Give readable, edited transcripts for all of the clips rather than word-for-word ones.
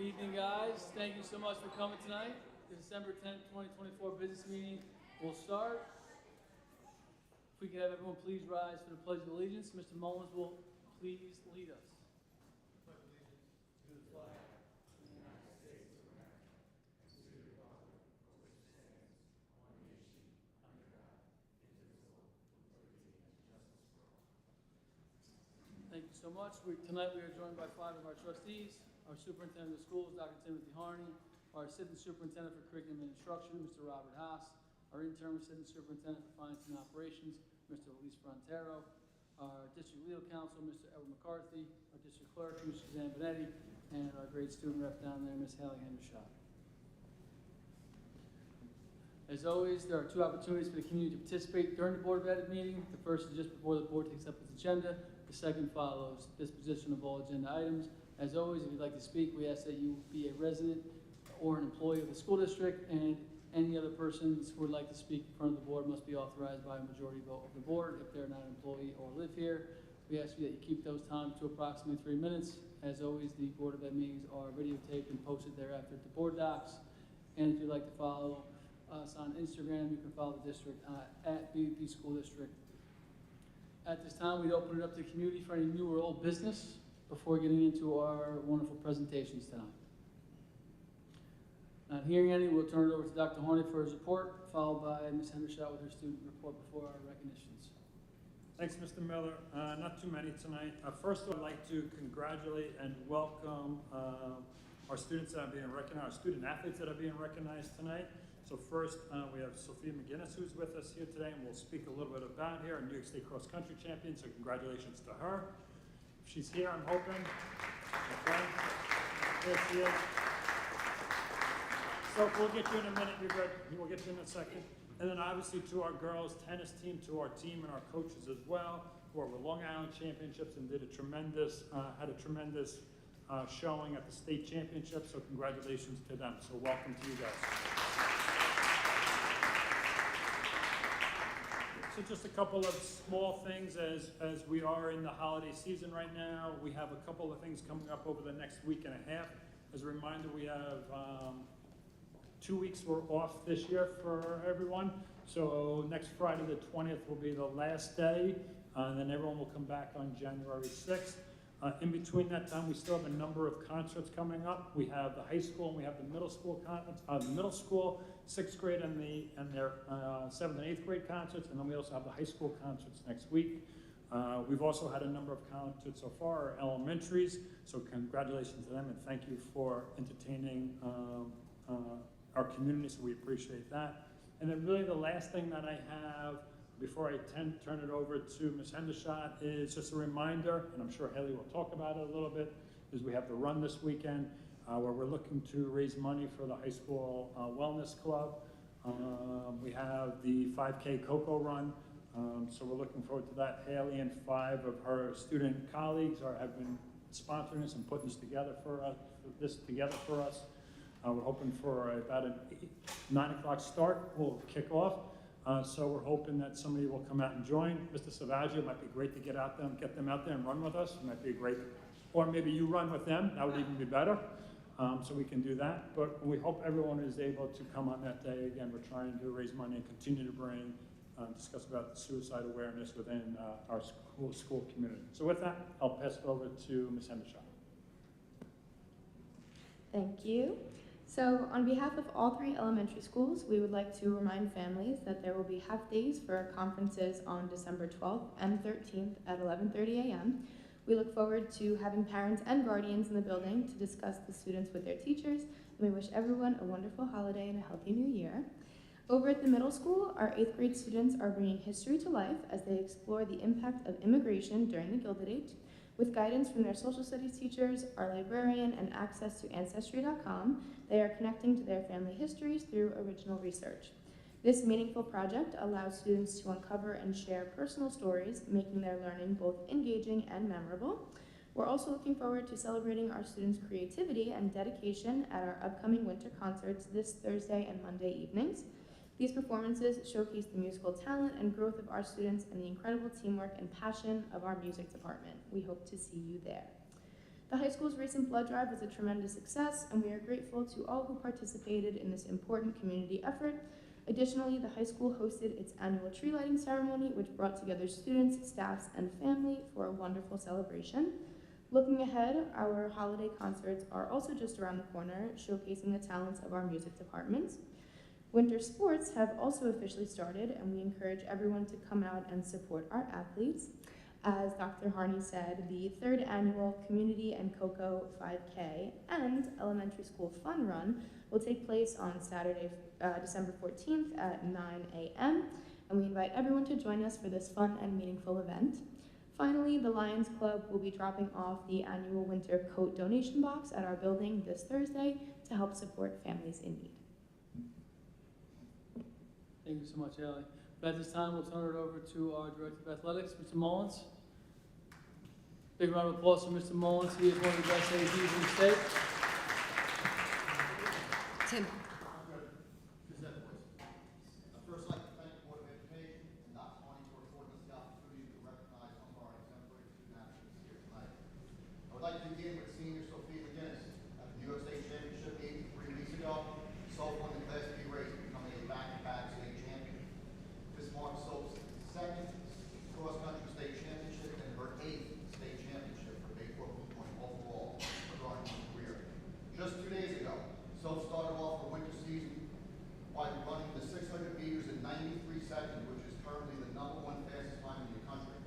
evening, guys. Thank you so much for coming tonight. The December 10th, 2024 business meeting will start. If we could have everyone please rise for the Pledge of Allegiance. Mr. Mullins will please lead us. Pledge allegiance to the flag of the United States of America and to the republic for which it stands, one nation, under God, indivisible, with liberty and justice for all. Thank you so much. Tonight we are joined by 5 of our trustees. Our superintendent of schools, Dr. Timothy Harney. Our assistant superintendent for curriculum and instruction, Mr. Robert Haas. Our interim assistant superintendent for finance and operations, Mr. Luis Frontero. Our district legal counsel, Mr. Edward McCarthy. Our district clerk, Ms. Suzanne Benetti. And our great student rep down there, Ms. Haley Hendershot. As always, there are 2 opportunities for the community to participate during the Board of Ed meeting. The first is just before the board takes up its agenda. The second follows disposition of all agenda items. As always, if you'd like to speak, we ask that you be a resident or an employee of the school district, and any other persons who would like to speak in front of the board must be authorized by a majority vote of the board. If they're not an employee or live here, we ask you that you keep those times to approximately 3 minutes. As always, the Board of Ed meetings are videotaped and posted thereafter to board docs. And if you'd like to follow us on Instagram, you can follow the district at BBP School District. At this time, we'd open it up to the community for any new or old business before getting into our wonderful presentations tonight. Not hearing any, we'll turn it over to Dr. Harney for his report, followed by Ms. Hendershot with her student report before our recognitions. Thanks, Mr. Miller. Not too many tonight. First, I'd like to congratulate and welcome our students that are being recognized, our student athletes that are being recognized tonight. So first, we have Sophia McGinnis, who's with us here today, and we'll speak a little bit about her, a New York State cross-country champion, so congratulations to her. If she's here, I'm hoping. Okay. There she is. So we'll get you in a minute, you're good. We'll get you in a second. And then obviously to our girls tennis team, to our team and our coaches as well, who are with Long Island Championships and had a tremendous showing at the state championship. So congratulations to them. So welcome to you guys. So just a couple of small things as we are in the holiday season right now. We have a couple of things coming up over the next week and a half. As a reminder, we have 2 weeks we're off this year for everyone. So next Friday the 20th will be the last day, and then everyone will come back on January 6th. In between that time, we still have a number of concerts coming up. We have the high school and we have the middle school concerts. The middle school, 6th grade, and their 7th and 8th grade concerts, and then we also have the high school concerts next week. We've also had a number of concerts so far, our elementaries. So congratulations to them, and thank you for entertaining our community, so we appreciate that. And then really the last thing that I have before I turn it over to Ms. Hendershot is just a reminder, and I'm sure Haley will talk about it a little bit, is we have the run this weekend where we're looking to raise money for the high school wellness club. We have the 5K Cocoa Run, so we're looking forward to that. Haley and 5 of her student colleagues have been sponsoring this and putting this together for us. We're hoping for about a 9 o'clock start. We'll kick off. So we're hoping that somebody will come out and join. Mr. Savaggio, it might be great to get them out there and run with us. It might be a great, or maybe you run with them. That would even be better. So we can do that. But we hope everyone is able to come on that day. Again, we're trying to raise money and continue to discuss about suicide awareness within our school community. So with that, I'll pass it over to Ms. Hendershot. Thank you. So on behalf of all 3 elementary schools, we would like to remind families that there will be half-days for our conferences on December 12th and 13th at 11:30 a.m. We look forward to having parents and guardians in the building to discuss the students with their teachers, and we wish everyone a wonderful holiday and a healthy new year. Over at the middle school, our 8th grade students are bringing history to life as they explore the impact of immigration during the Gilded Age. With guidance from their social studies teachers, our librarian, and access to Ancestry.com, they are connecting to their family histories through original research. This meaningful project allows students to uncover and share personal stories, making their learning both engaging and memorable. We're also looking forward to celebrating our students' creativity and dedication at our upcoming winter concerts this Thursday and Monday evenings. These performances showcase the musical talent and growth of our students and the incredible teamwork and passion of our music department. We hope to see you there. The high school's recent blood drive was a tremendous success, and we are grateful to all who participated in this important community effort. Additionally, the high school hosted its annual tree lighting ceremony, which brought together students, staffs, and family for a wonderful celebration. Looking ahead, our holiday concerts are also just around the corner, showcasing the talents of our music departments. Winter sports have also officially started, and we encourage everyone to come out and support our athletes. As Dr. Harney said, the 3rd annual Community and Cocoa 5K and Elementary School Fun Run will take place on Saturday, December 14th at 9 a.m., and we invite everyone to join us for this fun and meaningful event. Finally, the Lions Club will be dropping off the annual winter coat donation box at our building this Thursday to help support families in need. Thank you so much, Allie. But at this time, we'll turn it over to our Director of Athletics, Mr. Mullins. Big round of applause for Mr. Mullins. He is one of the best ADs in the state. Tim. I'd first like to thank the Board of Education and Dr. Harney for affording us the opportunity to recognize some of our exemplary student athletes here tonight. I would like to begin with senior Sophia McGinnis at the New York State Championship meet 3 weeks ago. Sophomore in the Class B race, becoming a back-to-back state champion. This marks Soph's second cross-country state championship and her 8th state championship for Bayport Blue Point overall regarding her career. Just 2 days ago, Soph started off her winter season by running the 600 meters in 93 seconds, which is currently the #1 fastest time in the country.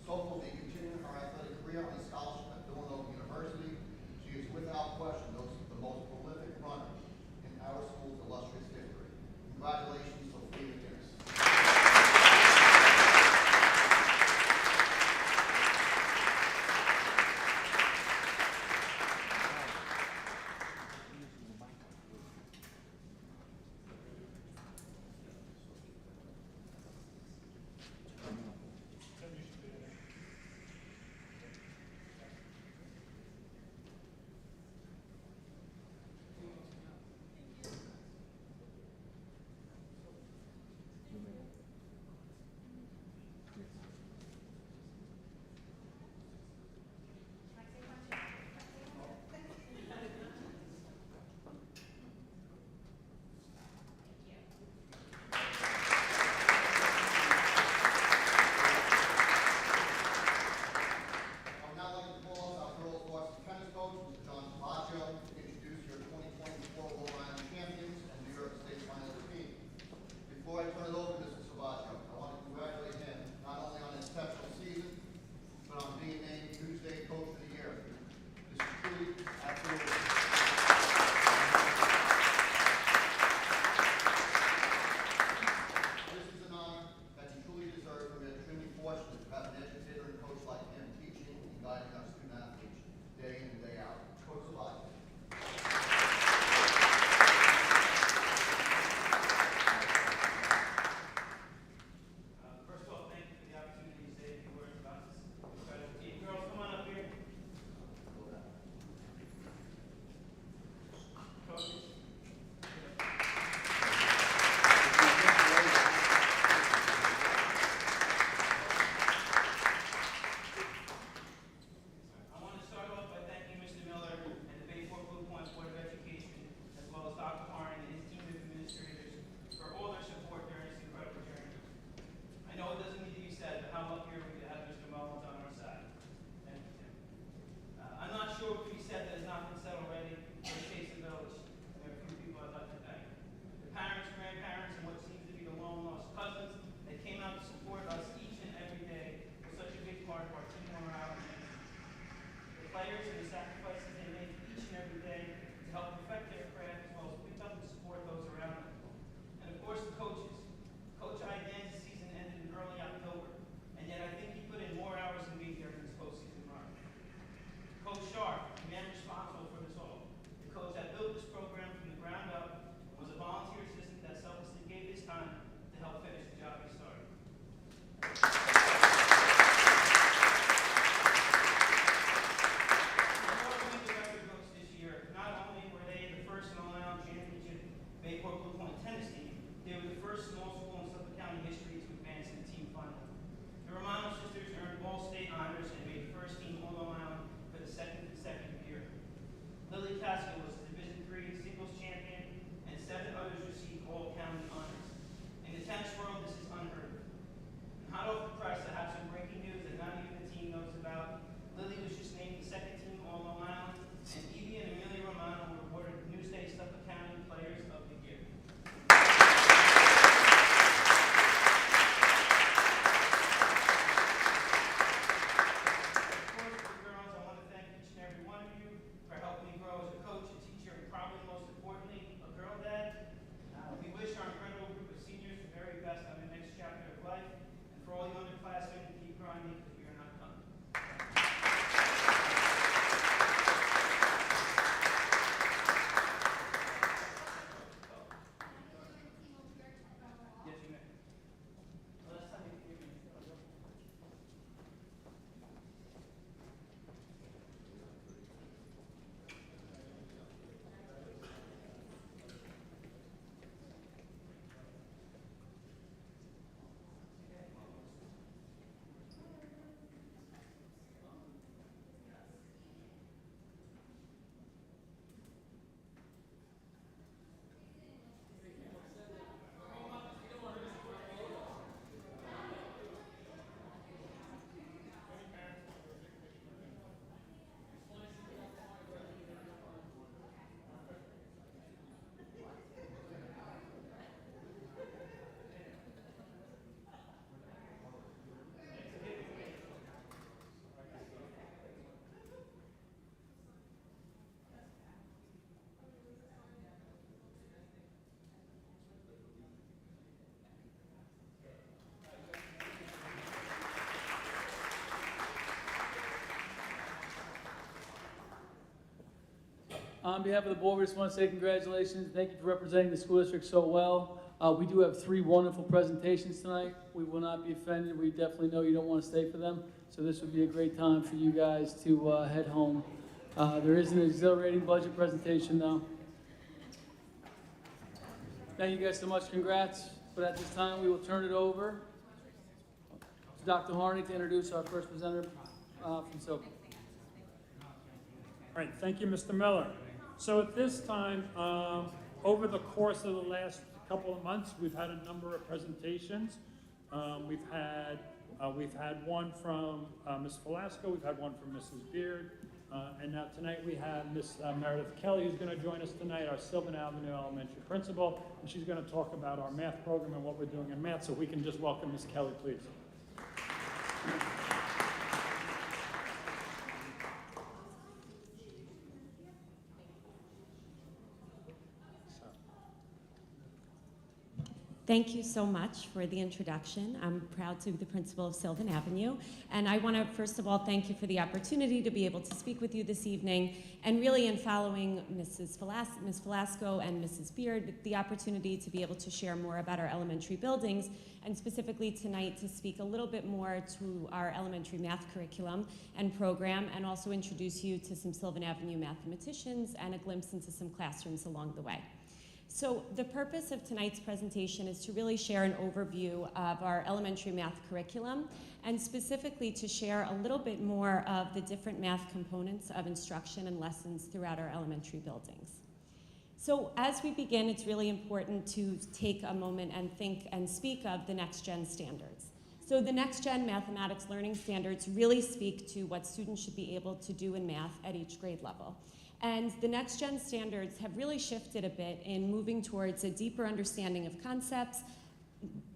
Soph will be continuing her athletic career on a scholarship at Villanova University. She is without question the most prolific runner in our school's illustrious history. Congratulations, Sophia McGinnis. Before I turn it over to Mr. Savaccio, I want to congratulate him not only on an exceptional season, but on being named Tuesday Coach of the Year. This is truly absolutely. This is an honor that he truly deserves, and we are extremely fortunate to have an educator and coach like him teaching and guiding our student athletes day in and day out. Coach Savaccio. First of all, thank you for the opportunity to say a few words about this incredible team. Girls, come on up here. Coaches. I want to start off by thanking Mr. Miller and the Bayport Blue Point Board of Education, as well as Dr. Harney and his team of administrators for all their support during this incredible journey. I know it doesn't need to be said, but how lucky are we to have Mr. Mullins on our side? Thank you, Tim. I'm not sure what can be said that has not been said already for the Chase and Village. There are a few people I'd like to thank. The parents, grandparents, and what seems to be the long-lost cousins that came out to support us each and every day was such a big part of our team morale and energy. The players and the sacrifices they make each and every day to help perfect their craft as well as pick up and support those around them. And of course, the coaches. Coach Idan's season ended in early October, and yet I think he put in more hours than me during his postseason run. Coach Sharp, the man responsible for this all, the coach that built this program from the ground up, was a volunteer assistant that selflessly gave his time to help finish the job he started. On behalf of the board, we just want to say congratulations. Thank you for representing the school district so well. We do have 3 wonderful presentations tonight. We will not be offended. We definitely know you don't want to stay for them. So this would be a great time for you guys to head home. There is an exhilarating budget presentation though. Thank you guys so much. Congrats. But at this time, we will turn it over to Dr. Harney to introduce our first presenter from Silver. All right, thank you, Mr. Miller. So at this time, over the course of the last couple of months, we've had a number of presentations. We've had one from Ms. Velasco, we've had one from Mrs. Beard, and now tonight we have Ms. Meredith Kelly, who's going to join us tonight, our Sylvan Avenue Elementary principal, and she's going to talk about our math program and what we're doing in math. So we can just welcome Ms. Kelly, please. Thank you so much for the introduction. I'm proud to be the principal of Sylvan Avenue, and I want to first of all thank you for the opportunity to be able to speak with you this evening, and really in following Ms. Velasco and Mrs. Beard, the opportunity to be able to share more about our elementary buildings, and specifically tonight to speak a little bit more to our elementary math curriculum and program, and also introduce you to some Sylvan Avenue mathematicians and a glimpse into some classrooms along the way. So the purpose of tonight's presentation is to really share an overview of our elementary math curriculum, and specifically to share a little bit more of the different math components of instruction and lessons throughout our elementary buildings. So as we begin, it's really important to take a moment and think and speak of the Next Gen standards. So the Next Gen mathematics learning standards really speak to what students should be able to do in math at each grade level. And the Next Gen standards have really shifted a bit in moving towards a deeper understanding of concepts,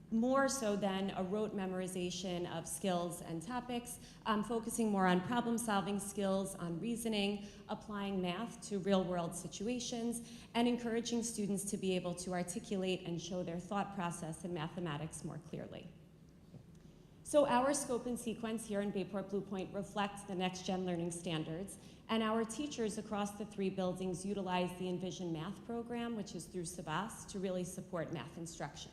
more so than a rote memorization of skills and topics, focusing more on problem-solving skills, on reasoning, applying math to real-world situations, and encouraging students to be able to articulate and show their thought process in mathematics more clearly. So our scope and sequence here in Bayport Blue Point reflects the Next Gen learning standards, and our teachers across the 3 buildings utilize the Envision Math program, which is through Savas, to really support math instruction.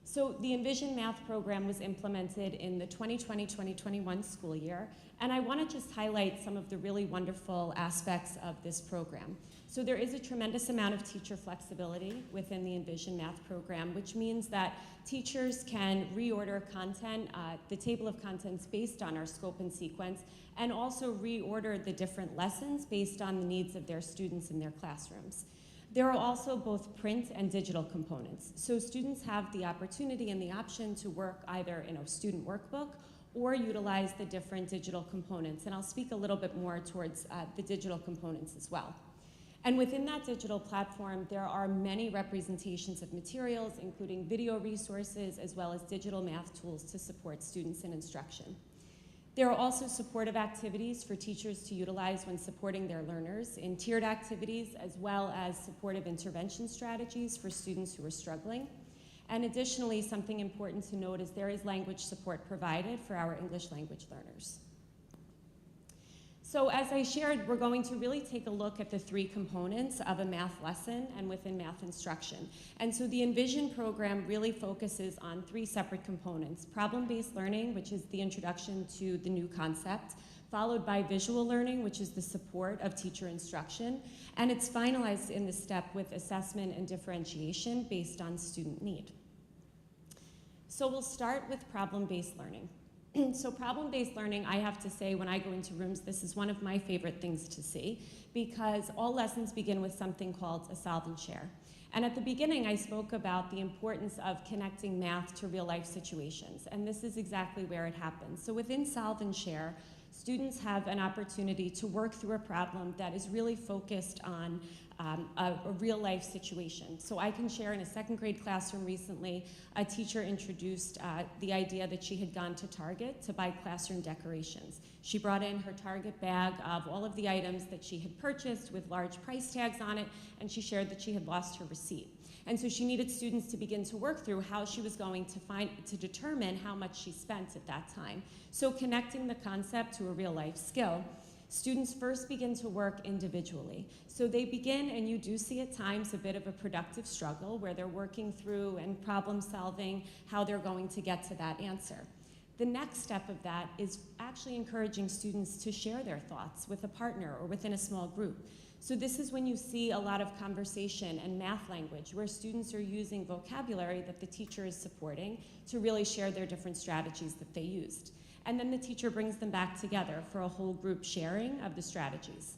So the Envision Math program was implemented in the 2020-2021 school year, and I want to just highlight some of the really wonderful aspects of this program. So there is a tremendous amount of teacher flexibility within the Envision Math program, which means that teachers can reorder content, the table of contents based on our scope and sequence, and also reorder the different lessons based on the needs of their students in their classrooms. There are also both print and digital components. So students have the opportunity and the option to work either in a student workbook or utilize the different digital components. And I'll speak a little bit more towards the digital components as well. And within that digital platform, there are many representations of materials, including video resources, as well as digital math tools to support students in instruction. There are also supportive activities for teachers to utilize when supporting their learners in tiered activities, as well as supportive intervention strategies for students who are struggling. And additionally, something important to note is there is language support provided for our English language learners. So as I shared, we're going to really take a look at the 3 components of a math lesson and within math instruction. And so the Envision program really focuses on 3 separate components: problem-based learning, which is the introduction to the new concept, followed by visual learning, which is the support of teacher instruction, and it's finalized in this step with assessment and differentiation based on student need. So we'll start with problem-based learning. So problem-based learning, I have to say, when I go into rooms, this is one of my favorite things to see, because all lessons begin with something called a solve and share. And at the beginning, I spoke about the importance of connecting math to real-life situations, and this is exactly where it happens. So within solve and share, students have an opportunity to work through a problem that is really focused on a real-life situation. So I can share, in a 2nd grade classroom recently, a teacher introduced the idea that she had gone to Target to buy classroom decorations. She brought in her Target bag of all of the items that she had purchased with large price tags on it, and she shared that she had lost her receipt. And so she needed students to begin to work through how she was going to determine how much she spent at that time. So connecting the concept to a real-life skill. Students first begin to work individually. So they begin, and you do see at times a bit of a productive struggle where they're working through and problem solving how they're going to get to that answer. The next step of that is actually encouraging students to share their thoughts with a partner or within a small group. So this is when you see a lot of conversation and math language where students are using vocabulary that the teacher is supporting to really share their different strategies that they used. And then the teacher brings them back together for a whole group sharing of the strategies.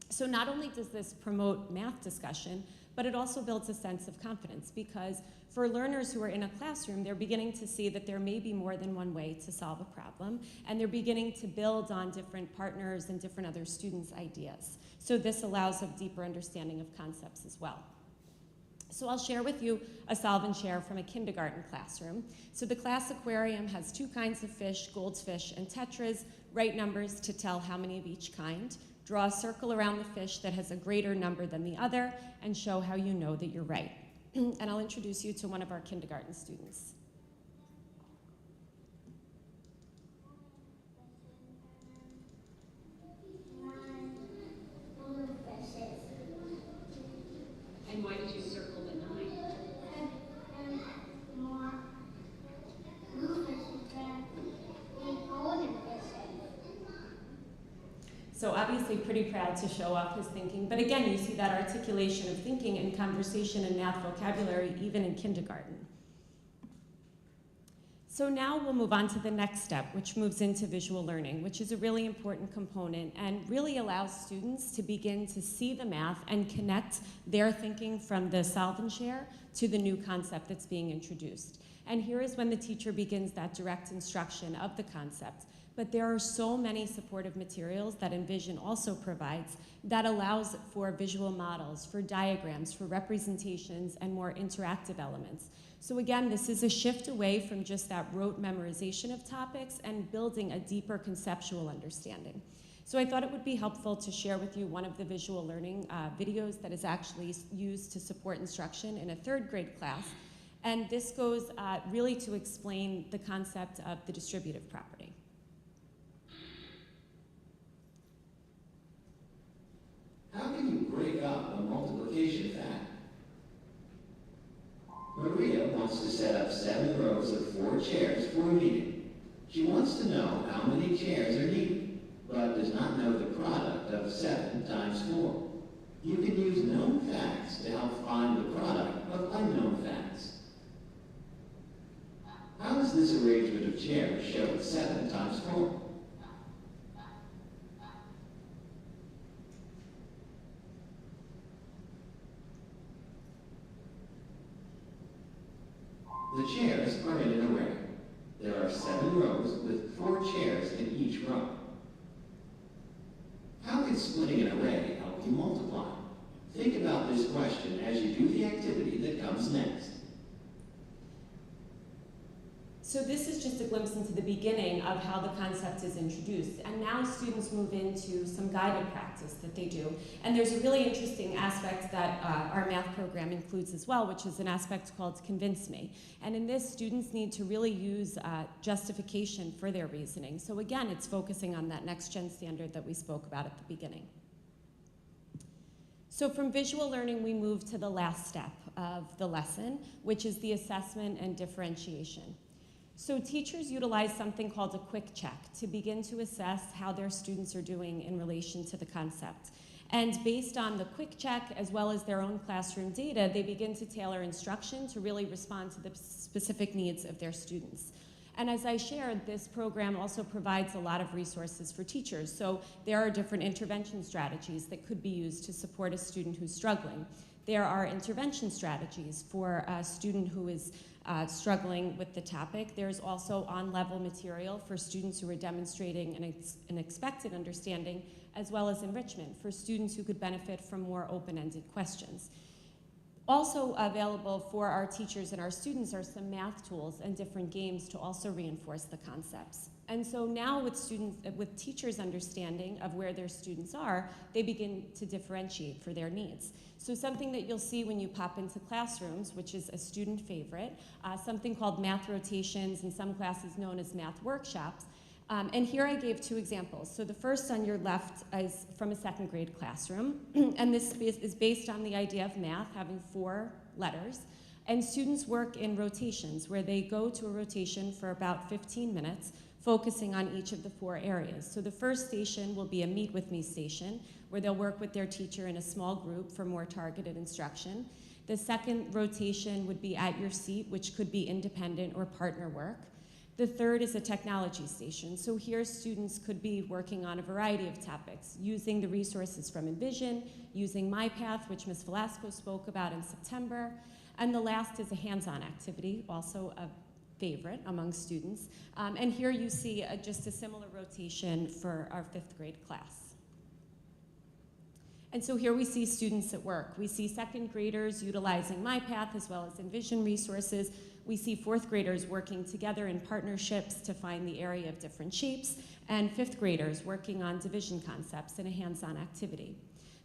So not only does this promote math discussion, but it also builds a sense of confidence, because for learners who are in a classroom, they're beginning to see that there may be more than one way to solve a problem, and they're beginning to build on different partners and different other students' ideas. So this allows a deeper understanding of concepts as well. So I'll share with you a solve and share from a kindergarten classroom. So the class aquarium has two kinds of fish, goldfish and tetras. Write numbers to tell how many of each kind. Draw a circle around the fish that has a greater number than the other, and show how you know that you're right. And I'll introduce you to one of our kindergarten students. And why did you circle the 9? So obviously pretty proud to show off his thinking, but again, you see that articulation of thinking and conversation and math vocabulary even in kindergarten. So now we'll move on to the next step, which moves into visual learning, which is a really important component and really allows students to begin to see the math and connect their thinking from the solve and share to the new concept that's being introduced. And here is when the teacher begins that direct instruction of the concept. But there are so many supportive materials that Envision also provides that allows for visual models, for diagrams, for representations, and more interactive elements. So again, this is a shift away from just that rote memorization of topics and building a deeper conceptual understanding. So I thought it would be helpful to share with you one of the visual learning videos that is actually used to support instruction in a 3rd grade class. And this goes really to explain the concept of the distributive property. How can you break up a multiplication fact? Maria wants to set up 7 rows of 4 chairs for a meeting. She wants to know how many chairs are needed, but does not know the product of 7 times 4. You can use known facts to help find the product of unknown facts. How does this arrangement of chairs show 7 times 4? The chairs are in an array. There are 7 rows with 4 chairs in each row. How can splitting an array help you multiply? Think about this question as you do the activity that comes next. So this is just a glimpse into the beginning of how the concept is introduced. And now students move into some guided practice that they do. And there's a really interesting aspect that our math program includes as well, which is an aspect called Convince Me. And in this, students need to really use justification for their reasoning. So again, it's focusing on that next-gen standard that we spoke about at the beginning. So from visual learning, we move to the last step of the lesson, which is the assessment and differentiation. So teachers utilize something called a quick check to begin to assess how their students are doing in relation to the concept. And based on the quick check, as well as their own classroom data, they begin to tailor instruction to really respond to the specific needs of their students. And as I shared, this program also provides a lot of resources for teachers. So there are different intervention strategies that could be used to support a student who's struggling. There are intervention strategies for a student who is struggling with the topic. There's also on-level material for students who are demonstrating an expected understanding, as well as enrichment for students who could benefit from more open-ended questions. Also available for our teachers and our students are some math tools and different games to also reinforce the concepts. And so now with teachers' understanding of where their students are, they begin to differentiate for their needs. So something that you'll see when you pop into classrooms, which is a student favorite, something called math rotations, in some classes known as math workshops. And here I gave 2 examples. So the first on your left is from a 2nd grade classroom, and this is based on the idea of math having 4 letters. And students work in rotations where they go to a rotation for about 15 minutes, focusing on each of the 4 areas. So the first station will be a Meet With Me station, where they'll work with their teacher in a small group for more targeted instruction. The second rotation would be At Your Seat, which could be independent or partner work. The third is a technology station. So here students could be working on a variety of topics, using the resources from Envision, using MyPath, which Ms. Velasco spoke about in September. And the last is a hands-on activity, also a favorite among students. And here you see just a similar rotation for our 5th grade class. And so here we see students at work. We see 2nd graders utilizing MyPath as well as Envision resources. We see 4th graders working together in partnerships to find the area of different shapes, and 5th graders working on division concepts in a hands-on activity.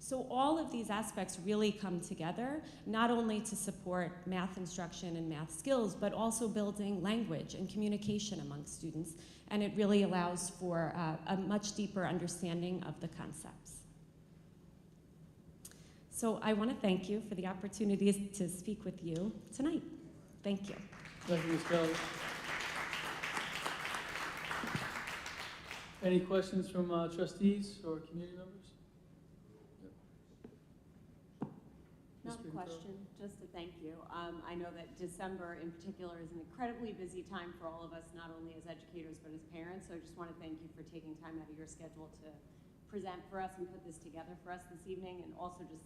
So all of these aspects really come together, not only to support math instruction and math skills, but also building language and communication among students, and it really allows for a much deeper understanding of the concepts. So I want to thank you for the opportunity to speak with you tonight. Thank you. Thank you, Ms. Kelly. Any questions from trustees or community members? Not a question, just a thank you. I know that December in particular is an incredibly busy time for all of us, not only as educators but as parents. So I just want to thank you for taking time out of your schedule to present for us and put this together for us this evening. And also just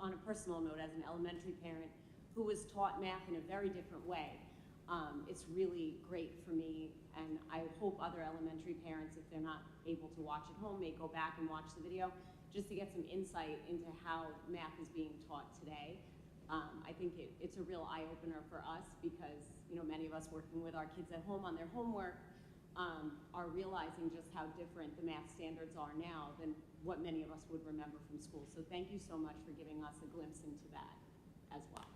on a personal note, as an elementary parent who was taught math in a very different way, it's really great for me, and I hope other elementary parents, if they're not able to watch at home, may go back and watch the video, just to get some insight into how math is being taught today. I think it's a real eye-opener for us because, you know, many of us working with our kids at home on their homework are realizing just how different the math standards are now than what many of us would remember from school. So thank you so much for giving us a glimpse into that as well.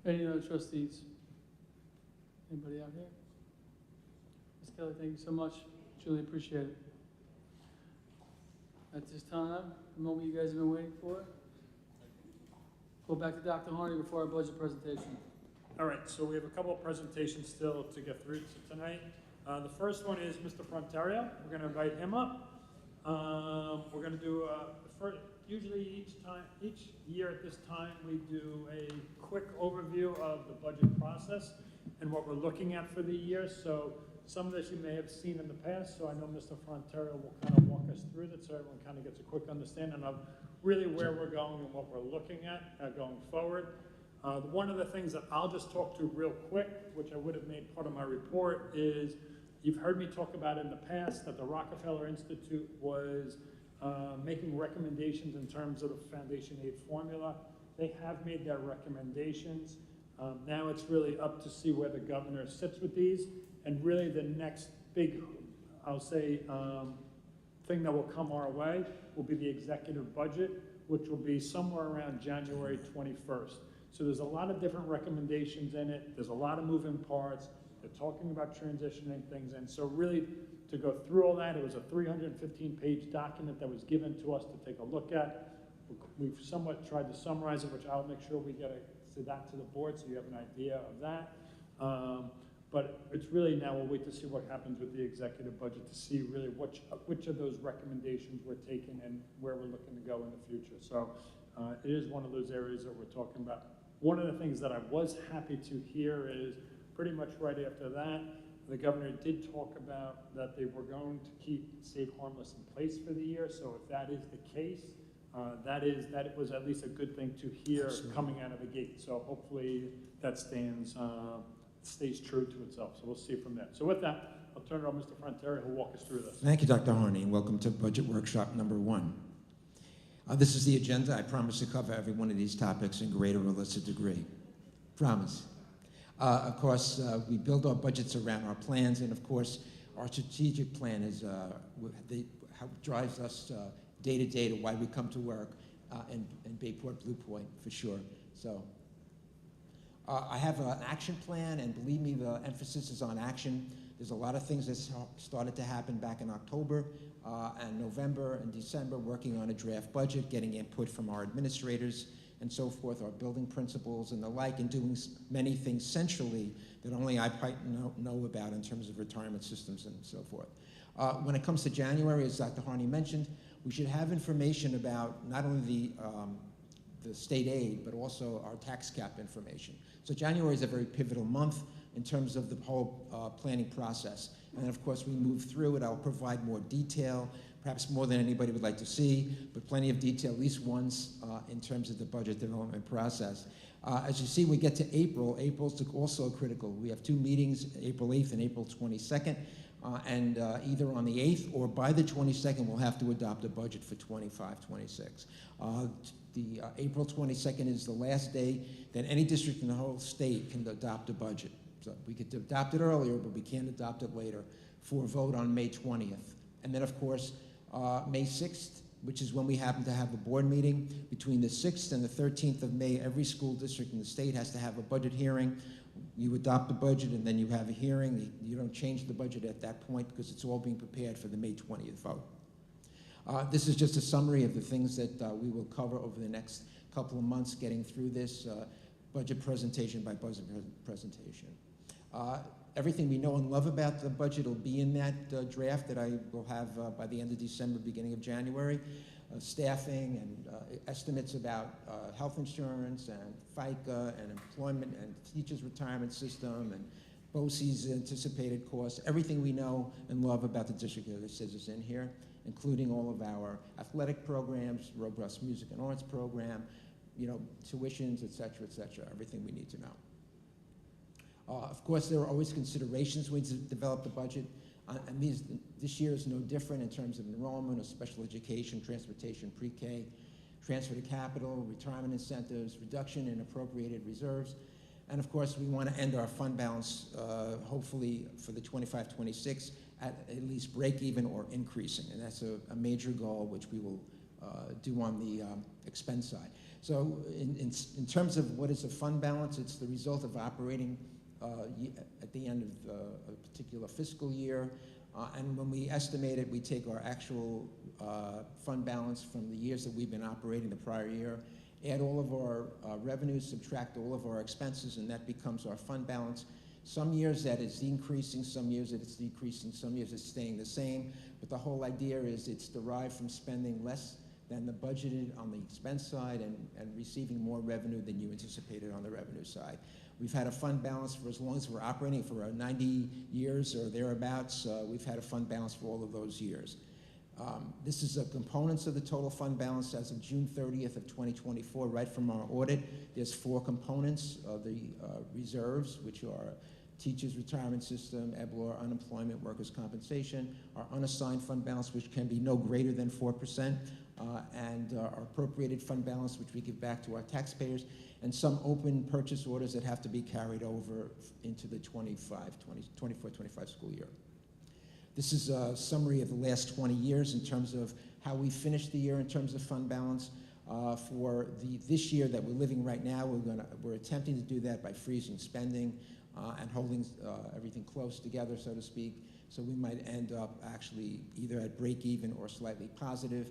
Any other trustees? Anybody out here? Ms. Kelly, thank you so much. Truly appreciate it. At this time, the moment you guys have been waiting for. Go back to Dr. Harney before our budget presentation. All right, so we have a couple of presentations still to get through tonight. The first one is Mr. Frontario. We're going to invite him up. We're going to do usually each year at this time, we do a quick overview of the budget process and what we're looking at for the year. So some of this you may have seen in the past, so I know Mr. Frontario will kind of walk us through that so everyone kind of gets a quick understanding of really where we're going and what we're looking at going forward. One of the things that I'll just talk to real quick, which I would have made part of my report, is you've heard me talk about in the past that the Rockefeller Institute was making recommendations in terms of the foundation aid formula. They have made their recommendations. Now it's really up to see where the governor sits with these, and really the next big, I'll say, thing that will come our way will be the executive budget, which will be somewhere around January 21st. So there's a lot of different recommendations in it. There's a lot of moving parts. They're talking about transitioning things, and so really to go through all that, it was a 315-page document that was given to us to take a look at. We've somewhat tried to summarize it, which I'll make sure we get to that to the board so you have an idea of that. But it's really now we'll wait to see what happens with the executive budget to see really which of those recommendations we're taking and where we're looking to go in the future. So it is one of those areas that we're talking about. One of the things that I was happy to hear is pretty much right after that, the governor did talk about that they were going to keep Save Harmless in place for the year. So if that is the case, that was at least a good thing to hear. Absolutely. Coming out of the gate. So hopefully that stays true to itself. So we'll see from there. So with that, I'll turn it over to Mr. Frontario, who'll walk us through this. Thank you, Dr. Harney, and welcome to Budget Workshop number 1. This is the agenda. I promise to cover every one of these topics in greater or lesser degree. Promise. Of course, we build our budgets around our plans, and of course, our strategic plan is how it drives us day to day to why we come to work in Bayport Blue Point, for sure. So, I have an action plan, and believe me, the emphasis is on action. There's a lot of things that started to happen back in October and November and December, working on a draft budget, getting input from our administrators and so forth, our building principals and the like, and doing many things centrally that only I know about in terms of retirement systems and so forth. When it comes to January, as Dr. Harney mentioned, we should have information about not only the state aid, but also our tax cap information. So January is a very pivotal month in terms of the whole planning process. And then, of course, we move through it. I'll provide more detail, perhaps more than anybody would like to see, but plenty of detail at least once in terms of the budget development process. As you see, we get to April. April's also critical. We have two meetings, April 8th and April 22nd, and either on the 8th or by the 22nd, we'll have to adopt a budget for 25-26. The April 22nd is the last day that any district in the whole state can adopt a budget. So we could adopt it earlier, but we can't adopt it later for a vote on May 20th. And then, of course, May 6th, which is when we happen to have a board meeting. Between the 6th and the 13th of May, every school district in the state has to have a budget hearing. You adopt the budget, and then you have a hearing. You don't change the budget at that point because it's all being prepared for the May 20th vote. This is just a summary of the things that we will cover over the next couple of months, getting through this budget presentation by budget presentation. Everything we know and love about the budget will be in that draft that I will have by the end of December, beginning of January. Staffing and estimates about health insurance and FICA and employment and teachers' retirement system and BOCES anticipated costs. Everything we know and love about the district that says is in here, including all of our athletic programs, robust music and arts program, tuitions, et cetera, everything we need to know. Of course, there are always considerations when we develop the budget, and this year is no different in terms of enrollment of special education, transportation, pre-K, transfer to capital, retirement incentives, reduction in appropriated reserves, and of course, we want to end our fund balance, hopefully for the 25-26, at least break even or increasing, and that's a major goal which we will do on the expense side. So in terms of what is a fund balance, it's the result of operating at the end of a particular fiscal year. And when we estimate it, we take our actual fund balance from the years that we've been operating the prior year, add all of our revenues, subtract all of our expenses, and that becomes our fund balance. Some years that is increasing, some years that it's decreasing, some years it's staying the same. But the whole idea is it's derived from spending less than the budgeted on the expense side and receiving more revenue than you anticipated on the revenue side. We've had a fund balance for as long as we're operating, for 90 years or thereabouts. We've had a fund balance for all of those years. This is the components of the total fund balance as of June 30th of 2024, right from our audit. There's 4 components of the reserves, which are teachers' retirement system, EBLR, unemployment, workers' compensation, our unassigned fund balance, which can be no greater than 4%, and our appropriated fund balance, which we give back to our taxpayers, and some open purchase orders that have to be carried over into the 24-25 school year. This is a summary of the last 20 years in terms of how we finished the year in terms of fund balance. For this year that we're living right now, we're attempting to do that by freezing spending and holding everything close together, so to speak. So we might end up actually either at break even or slightly positive.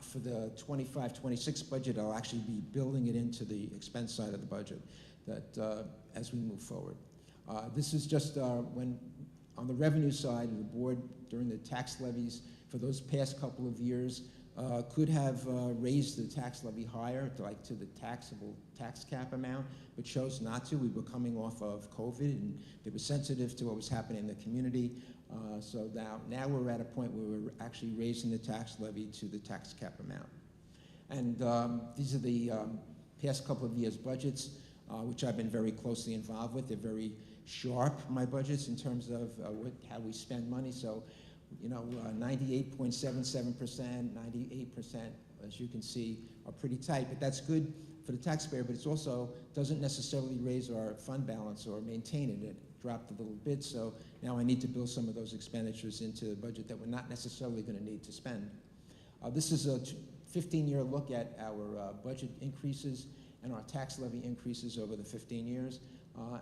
For the 25-26 budget, I'll actually be building it into the expense side of the budget that as we move forward. This is just when on the revenue side, the board during the tax levies for those past couple of years could have raised the tax levy higher to the taxable tax cap amount, but chose not to. We were coming off of COVID, and they were sensitive to what was happening in the community. So now we're at a point where we're actually raising the tax levy to the tax cap amount. And these are the past couple of years' budgets, which I've been very closely involved with. They're very sharp, my budgets, in terms of how we spend money. So, 98.77%, 98%, as you can see, are pretty tight, but that's good for the taxpayer, but it also doesn't necessarily raise our fund balance or maintain it. It dropped a little bit, so now I need to build some of those expenditures into the budget that we're not necessarily going to need to spend. This is a 15-year look at our budget increases and our tax levy increases over the 15 years.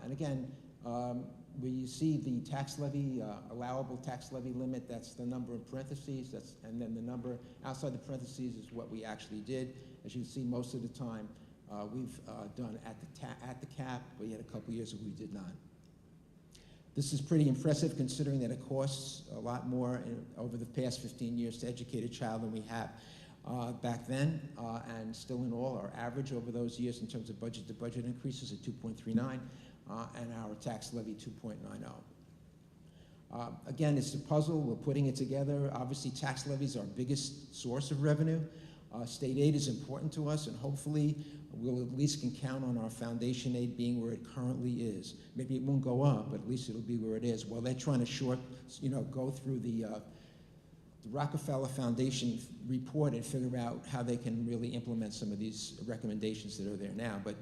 And again, we see the tax levy, allowable tax levy limit, that's the number in parentheses, and then the number outside the parentheses is what we actually did. As you can see, most of the time, we've done at the cap, but yet a couple years ago we did not. This is pretty impressive considering that it costs a lot more over the past 15 years to educate a child than we have back then, and still in all, our average over those years in terms of budget-to-budget increases at 2.39, and our tax levy 2.90. Again, it's a puzzle. We're putting it together. Obviously, tax levy is our biggest source of revenue. State aid is important to us, and hopefully we'll at least can count on our foundation aid being where it currently is. Maybe it won't go up, but at least it'll be where it is. While they're trying to go through the Rockefeller Foundation report and figure out how they can really implement some of these recommendations that are there now. But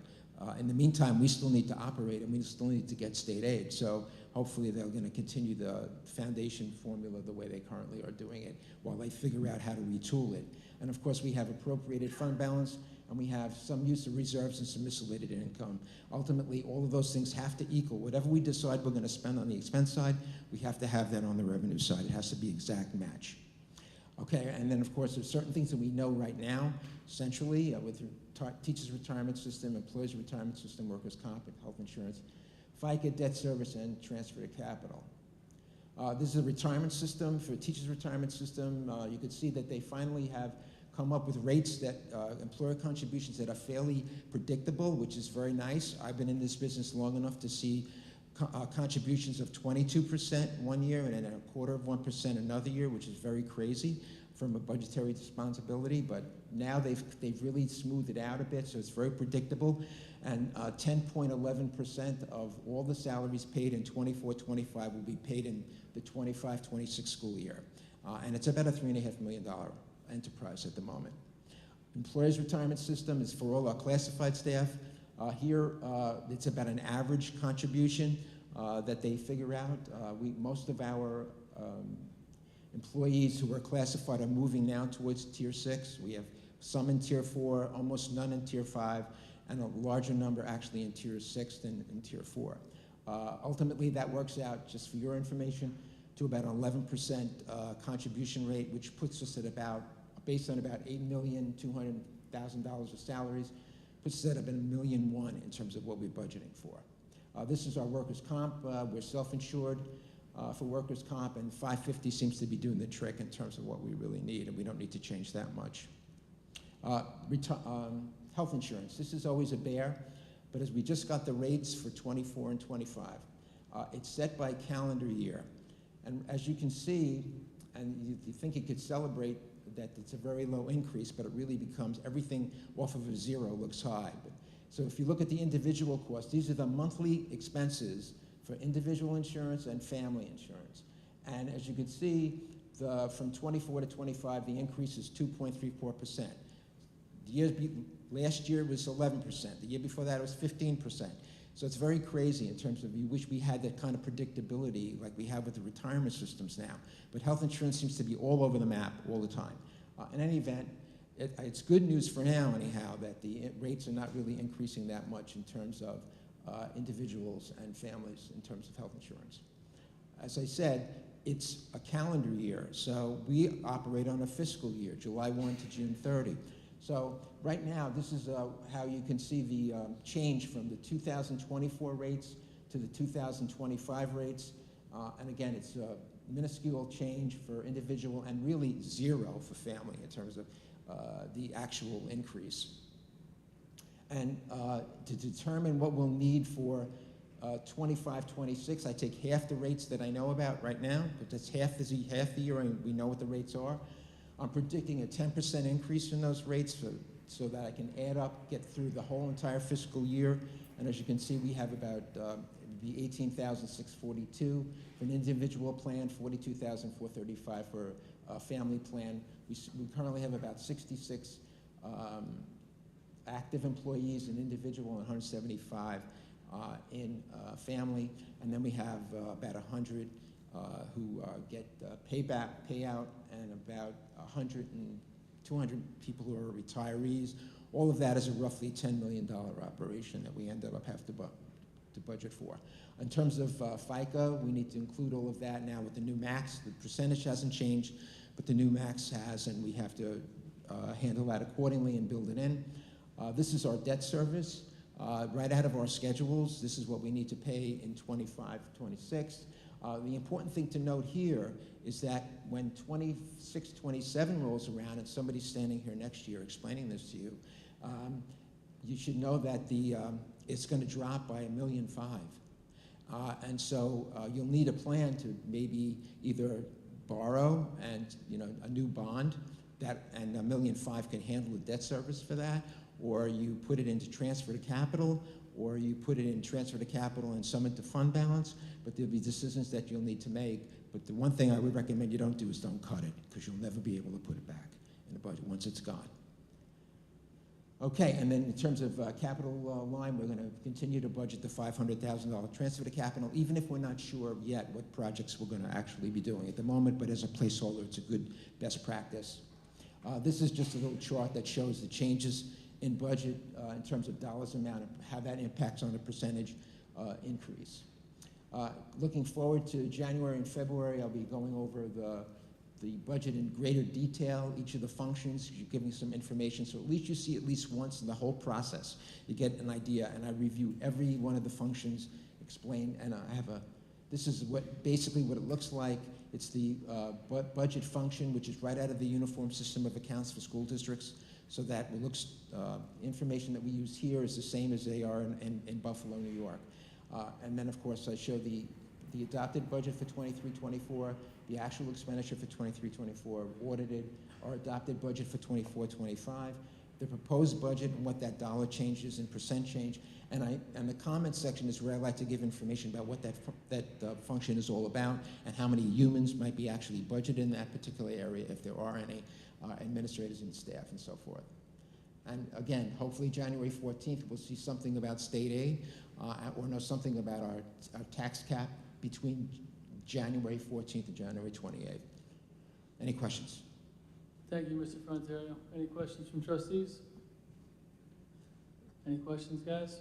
in the meantime, we still need to operate, and we still need to get state aid. So hopefully they're going to continue the foundation formula the way they currently are doing it while they figure out how to retool it. And of course, we have appropriated fund balance, and we have some use of reserves and some miscellated income. Ultimately, all of those things have to equal. Whatever we decide we're going to spend on the expense side, we have to have that on the revenue side. It has to be exact match. Okay, and then of course, there's certain things that we know right now, centrally, with teachers' retirement system, employees' retirement system, workers' comp, and health insurance, FICA, debt service, and transfer to capital. This is a retirement system. For teachers' retirement system, you can see that they finally have come up with rates that, employer contributions that are fairly predictable, which is very nice. I've been in this business long enough to see contributions of 22% one year and then 0.25% another year, which is very crazy from a budgetary responsibility, but now they've really smoothed it out a bit, so it's very predictable. And 10.11% of all the salaries paid in 24-25 will be paid in the 25-26 school year. And it's about a $3.5 million enterprise at the moment. Employers' retirement system is for all our classified staff. Here, it's about an average contribution that they figure out. Most of our employees who are classified are moving now towards Tier 6. We have some in Tier 4, almost none in Tier 5, and a larger number actually in Tier 6 than in Tier 4. Ultimately, that works out, just for your information, to about an 11% contribution rate, which puts us at about, based on about $8,200,000 of salaries, puts us at about $1.1 million in terms of what we're budgeting for. This is our workers' comp. We're self-insured for workers' comp, and 550 seems to be doing the trick in terms of what we really need, and we don't need to change that much. Health insurance. This is always a bear, but as we just got the rates for 24 and 25, it's set by calendar year. And as you can see, and you think you could celebrate that it's a very low increase, but it really becomes everything off of a zero looks high. So if you look at the individual costs, these are the monthly expenses for individual insurance and family insurance. And as you can see, from 24 to 25, the increase is 2.34%. Last year was 11%. The year before that it was 15%. So it's very crazy in terms of, you wish we had that kind of predictability like we have with the retirement systems now. But health insurance seems to be all over the map all the time. In any event, it's good news for now anyhow that the rates are not really increasing that much in terms of individuals and families in terms of health insurance. As I said, it's a calendar year, so we operate on a fiscal year, July 1 to June 30. So right now, this is how you can see the change from the 2024 rates to the 2025 rates. And again, it's a minuscule change for individual and really zero for family in terms of the actual increase. And to determine what we'll need for 25-26, I take half the rates that I know about right now, but that's half the year and we know what the rates are. I'm predicting a 10% increase in those rates so that I can add up, get through the whole entire fiscal year. And as you can see, we have about the 18,642 for an individual plan, 42,435 for a family plan. We currently have about 66 active employees in individual and 175 in family. And then we have about 100 who get payout, and about 200 people who are retirees All of that is a roughly $10 million operation that we ended up having to budget for. In terms of FICA, we need to include all of that now with the new max. The percentage hasn't changed, but the new max has, and we have to handle that accordingly and build it in. This is our debt service. Right out of our schedules, this is what we need to pay in 25, 26. The important thing to note here is that when 26, 27 rolls around and somebody's standing here next year explaining this to you, you should know that it's going to drop by $1.5 million. And so you'll need a plan to maybe either borrow and a new bond and $1.5 million can handle the debt service for that, or you put it into transfer to capital, or you put it in transfer to capital and some into fund balance, but there'll be decisions that you'll need to make. But the one thing I would recommend you don't do is don't cut it, because you'll never be able to put it back in the budget once it's gone. Okay, and then in terms of capital line, we're going to continue to budget the $500,000 transfer to capital, even if we're not sure yet what projects we're going to actually be doing at the moment, but as a placeholder, it's a good best practice. This is just a little chart that shows the changes in budget in terms of dollars amount, how that impacts on the percentage increase. Looking forward to January and February, I'll be going over the budget in greater detail, each of the functions, giving some information, so at least you see at least once in the whole process. You get an idea, and I review every one of the functions, explain, and I have this is basically what it looks like. It's the budget function, which is right out of the Uniform System of Accounts for School Districts, so that it looks, information that we use here is the same as they are in Buffalo, New York. And then, of course, I show the adopted budget for 23-24, the actual expenditure for 23-24, audited, our adopted budget for 24-25, the proposed budget and what that dollar change is in percent change, and the comment section is where I like to give information about what that function is all about and how many humans might be actually budgeted in that particular area, if there are any administrators and staff and so forth. And again, hopefully January 14th, we'll see something about state aid or know something about our tax cap between January 14th and January 28th. Any questions? Thank you, Mr. Frontario. Any questions from trustees? Any questions, guys?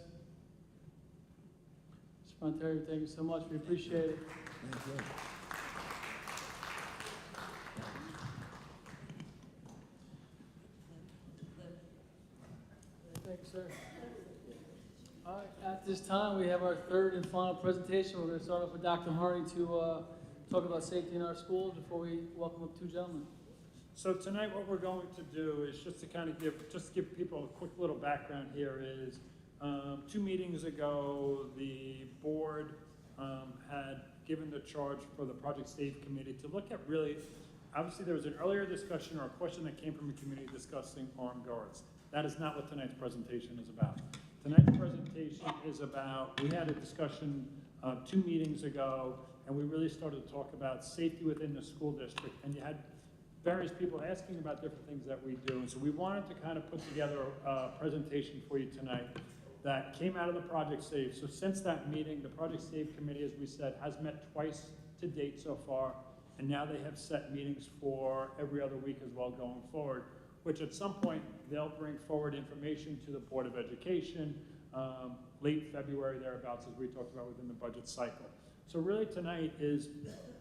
Mr. Frontario, thank you so much. We appreciate it. Thank you. Thank you, sir. All right, at this time, we have our third and final presentation. We're going to start off with Dr. Harney to talk about safety in our schools before we welcome up two gentlemen. So tonight what we're going to do is just to kind of give people a quick little background here is 2 meetings ago, the board had given the charge for the Project Save Committee to look at really, obviously there was an earlier discussion or a question that came from a community discussing armed guards. That is not what tonight's presentation is about. Tonight's presentation is about, we had a discussion 2 meetings ago, and we really started to talk about safety within the school district, and you had various people asking about different things that we do. And so we wanted to kind of put together a presentation for you tonight that came out of the Project Save. So since that meeting, the Project Save Committee, as we said, has met twice to date so far, and now they have set meetings for every other week as well going forward, which at some point they'll bring forward information to the Board of Education, late February thereabouts, as we talked about within the budget cycle. So really tonight is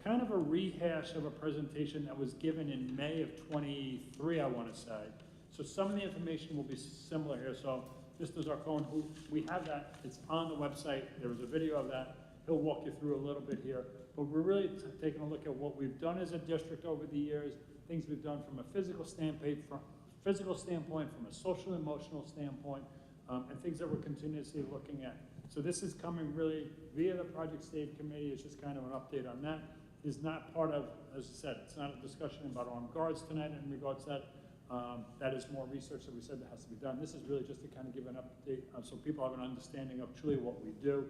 kind of a rehash of a presentation that was given in May of 23, I want to say. So some of the information will be similar here. So Mr. Zarcone, who we have that, it's on the website. There was a video of that. He'll walk you through a little bit here. But we're really taking a look at what we've done as a district over the years, things we've done from a physical standpoint, from a social and emotional standpoint, and things that we're continuously looking at. So this is coming really via the Project Save Committee. It's just kind of an update on that. It's not part of, as I said, it's not a discussion about armed guards tonight in regards to that. That is more research that we said that has to be done. This is really just to kind of give an update so people have an understanding of truly what we do.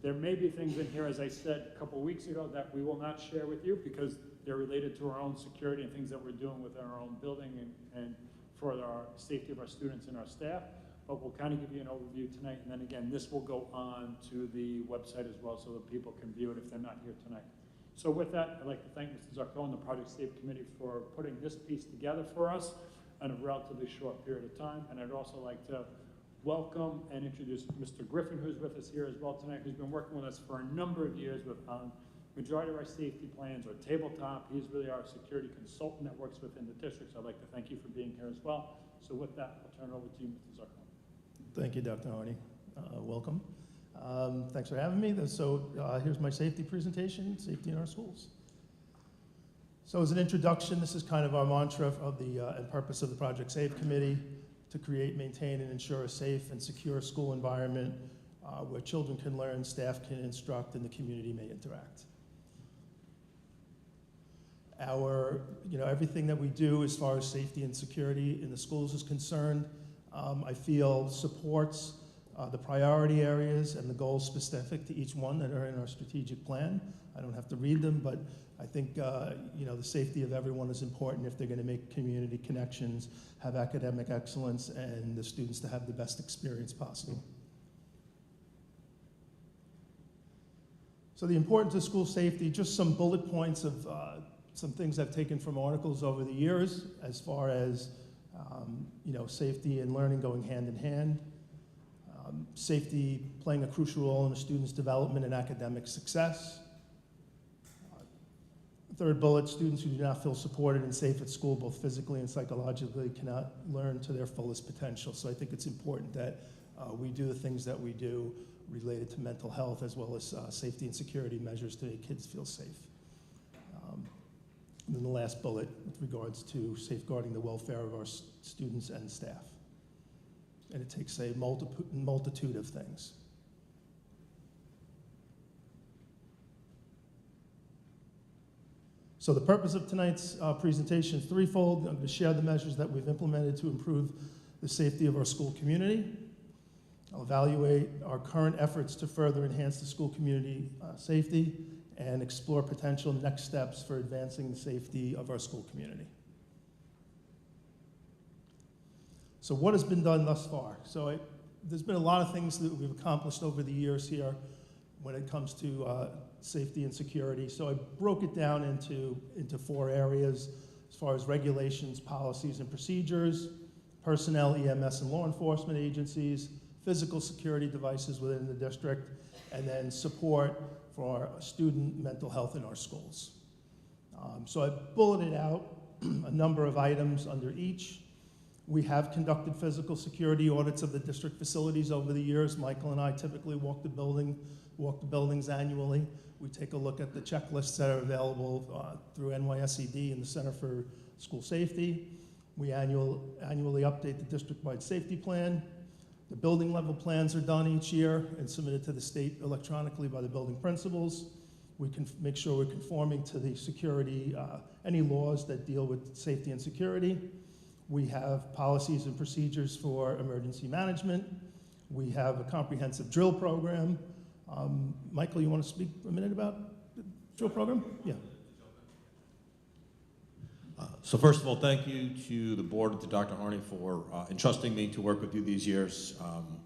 There may be things in here, as I said a couple weeks ago, that we will not share with you because they're related to our own security and things that we're doing within our own building and for our safety of our students and our staff. But we'll kind of give you an overview tonight, and then again, this will go on to the website as well so that people can view it if they're not here tonight. So with that, I'd like to thank Mr. Zarcone and the Project Save Committee for putting this piece together for us. in a relatively short period of time. And I'd also like to welcome and introduce Mr. Griffin, who's with us here as well tonight, who's been working with us for a number of years with majority of our safety plans or tabletop. He's really our security consultant that works within the district. So I'd like to thank you for being here as well. So with that, I'll turn it over to you, Mr. Zuckerman. Thank you, Dr. Harney. Welcome. Thanks for having me. So here's my safety presentation, safety in our schools. So as an introduction, this is kind of our mantra of the and purpose of the Project SAVE Committee, to create, maintain, and ensure a safe and secure school environment where children can learn, staff can instruct, and the community may interact. Everything that we do as far as safety and security in the schools is concerned, I feel supports the priority areas and the goals specific to each one that are in our strategic plan. I don't have to read them, but I think the safety of everyone is important if they're going to make community connections, have academic excellence, and the students to have the best experience possible. So the importance of school safety, just some bullet points of some things I've taken from articles over the years as far as safety and learning going hand in hand. Safety playing a crucial role in a student's development and academic success. Third bullet, students who do not feel supported and safe at school, both physically and psychologically, cannot learn to their fullest potential. So I think it's important that we do the things that we do related to mental health as well as safety and security measures to make kids feel safe. And then the last bullet with regards to safeguarding the welfare of our students and staff. And it takes a multitude of things. So the purpose of tonight's presentation is threefold. I'm going to share the measures that we've implemented to improve the safety of our school community. I'll evaluate our current efforts to further enhance the school community safety and explore potential next steps for advancing the safety of our school community. So what has been done thus far? So there's been a lot of things that we've accomplished over the years here when it comes to safety and security. So I broke it down into 4 areas as far as regulations, policies, and procedures, personnel, EMS, and law enforcement agencies, physical security devices within the district, and then support for student mental health in our schools. So I bulleted out a number of items under each. We have conducted physical security audits of the district facilities over the years. Michael and I typically walk the buildings annually. We take a look at the checklists that are available through NYSED and the Center for School Safety. We annually update the district-wide safety plan. The building level plans are done each year and submitted to the state electronically by the building principals. We can make sure we're conforming to the security, any laws that deal with safety and security. We have policies and procedures for emergency management. We have a comprehensive drill program. Michael, you want to speak a minute about the drill program? Yeah. So first of all, thank you to the board, to Dr. Harney for entrusting me to work with you these years.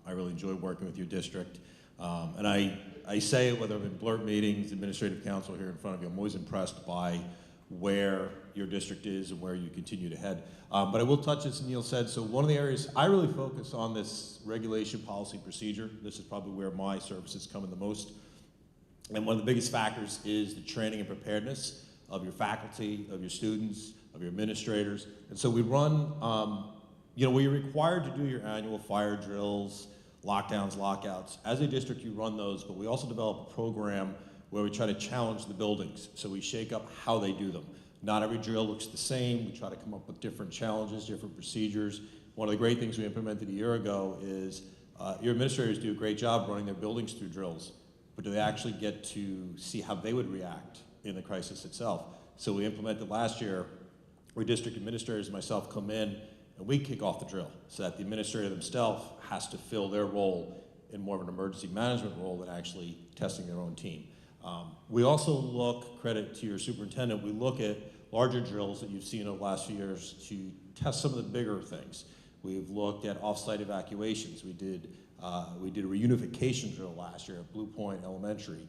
I really enjoy working with your district. And I say it whether I'm in BLRT meetings, administrative council here in front of you, I'm always impressed by where your district is and where you continue to head. But I will touch, as Neil said, so one of the areas I really focus on this regulation, policy, procedure. This is probably where my services come in the most. And one of the biggest factors is the training and preparedness of your faculty, of your students, of your administrators. And so we run, we're required to do your annual fire drills, lockdowns, lockouts. As a district, you run those, but we also develop a program where we try to challenge the buildings. So we shake up how they do them. Not every drill looks the same. We try to come up with different challenges, different procedures. One of the great things we implemented a year ago is your administrators do a great job running their buildings through drills, but do they actually get to see how they would react in the crisis itself? So we implemented last year, where district administrators and myself come in and we kick off the drill so that the administrator themselves has to fill their role in more of an emergency management role than actually testing their own team. We also look, credit to your superintendent, we look at larger drills that you've seen over the last few years to test some of the bigger things. We've looked at off-site evacuations. We did a reunification drill last year at Blue Point Elementary.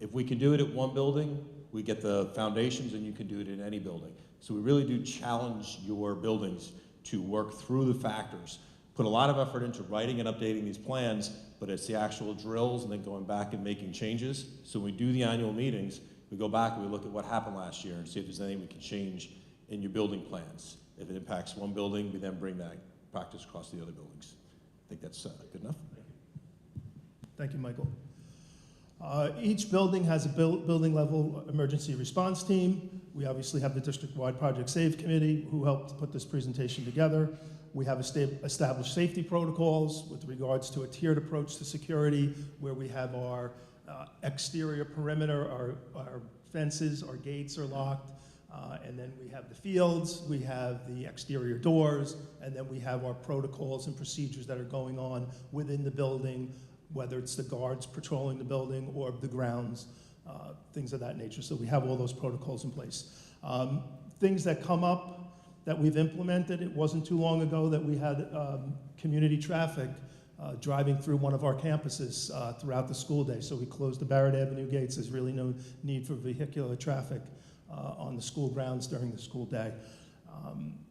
If we can do it at one building, we get the foundations, and you can do it in any building. So we really do challenge your buildings to work through the factors. Put a lot of effort into writing and updating these plans, but it's the actual drills and then going back and making changes. So when we do the annual meetings, we go back and we look at what happened last year and see if there's anything we can change in your building plans. If it impacts one building, we then bring that practice across the other buildings. I think that's good enough. Thank you, Michael. Each building has a building level emergency response team. We obviously have the district-wide Project SAVE committee who helped put this presentation together. We have established safety protocols with regards to a tiered approach to security, where we have our exterior perimeter, our fences, our gates are locked, and then we have the fields, we have the exterior doors, and then we have our protocols and procedures that are going on within the building, whether it's the guards patrolling the building or the grounds, things of that nature. So we have all those protocols in place. Things that come up that we've implemented, it wasn't too long ago that we had community traffic driving through one of our campuses throughout the school day. So we closed the Barrett Avenue gates. There's really no need for vehicular traffic on the school grounds during the school day.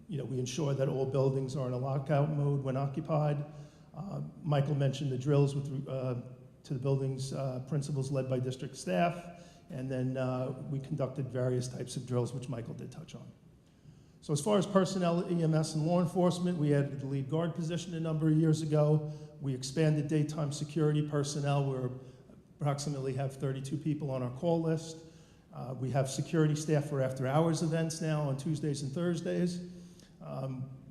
We ensure that all buildings are in a lockout mode when occupied. Michael mentioned the drills to the building's principals led by district staff, and then we conducted various types of drills, which Michael did touch on. So as far as personnel, EMS and law enforcement, we added the lead guard position a number of years ago. We expanded daytime security personnel. We approximately have 32 people on our call list. We have security staff for after-hours events now on Tuesdays and Thursdays.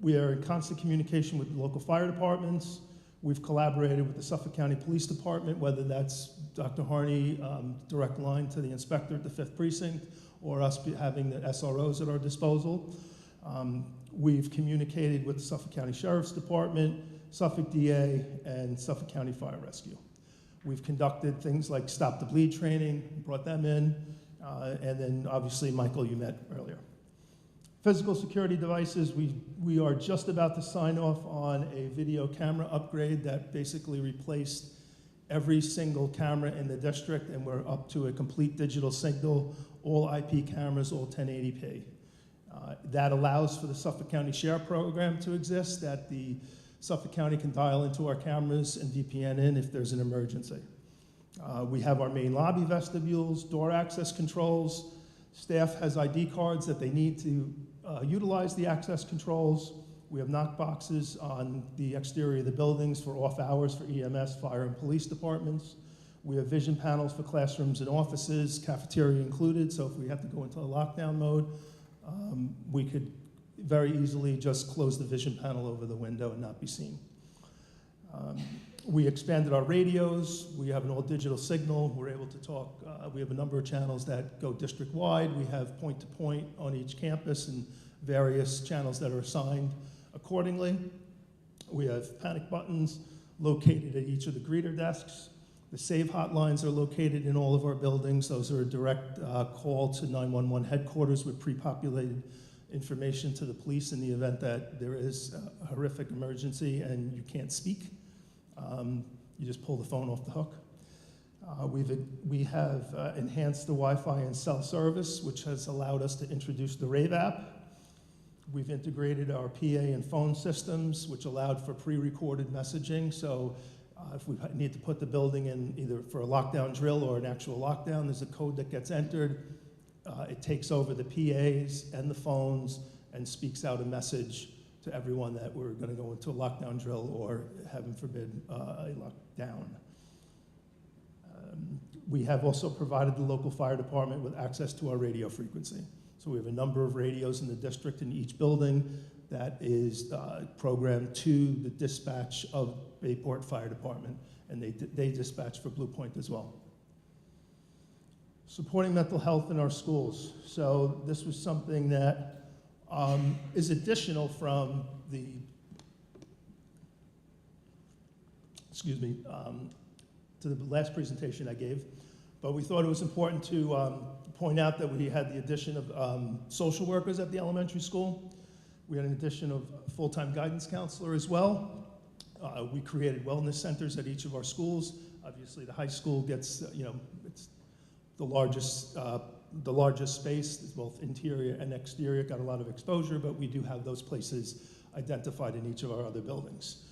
We are in constant communication with the local fire departments. We've collaborated with the Suffolk County Police Department, whether that's Dr. Harney, direct line to the inspector at the 5th Precinct, or us having the SROs at our disposal. We've communicated with the Suffolk County Sheriff's Department, Suffolk DA, and Suffolk County Fire Rescue. We've conducted things like Stop the Bleed training, brought them in, and then obviously, Michael, you met earlier. Physical security devices, we are just about to sign off on a video camera upgrade that basically replaced every single camera in the district, and we're up to a complete digital signal, all IP cameras, all 1080p. That allows for the Suffolk County Share program to exist, that the Suffolk County can dial into our cameras and VPN in if there's an emergency. We have our main lobby vestibules, door access controls. Staff has ID cards that they need to utilize the access controls. We have knock boxes on the exterior of the buildings for off hours for EMS, fire, and police departments. We have vision panels for classrooms and offices, cafeteria included, so if we have to go into a lockdown mode, we could very easily just close the vision panel over the window and not be seen. We expanded our radios. We have an all-digital signal. We're able to talk. We have a number of channels that go district-wide. We have point-to-point on each campus and various channels that are assigned accordingly. We have panic buttons located at each of the greeter desks. The SAVE hotlines are located in all of our buildings. Those are a direct call to 911 headquarters with pre-populated information to the police in the event that there is a horrific emergency and you can't speak. You just pull the phone off the hook. We have enhanced the Wi-Fi and cell service, which has allowed us to introduce the Rave app. We've integrated our PA and phone systems, which allowed for pre-recorded messaging. So if we need to put the building in either for a lockdown drill or an actual lockdown, there's a code that gets entered. It takes over the PAs and the phones and speaks out a message to everyone that we're going to go into a lockdown drill or, heaven forbid, a lockdown. We have also provided the local fire department with access to our radio frequency. So we have a number of radios in the district in each building that is programmed to the dispatch of Bayport Fire Department, and they dispatch for Blue Point as well. Supporting mental health in our schools. So this was something that is additional from the, to the last presentation I gave, but we thought it was important to point out that we had the addition of social workers at the elementary school. We had an addition of a full-time guidance counselor as well. We created wellness centers at each of our schools. Obviously, the high school gets, it's the largest space, both interior and exterior, got a lot of exposure, but we do have those places identified in each of our other buildings.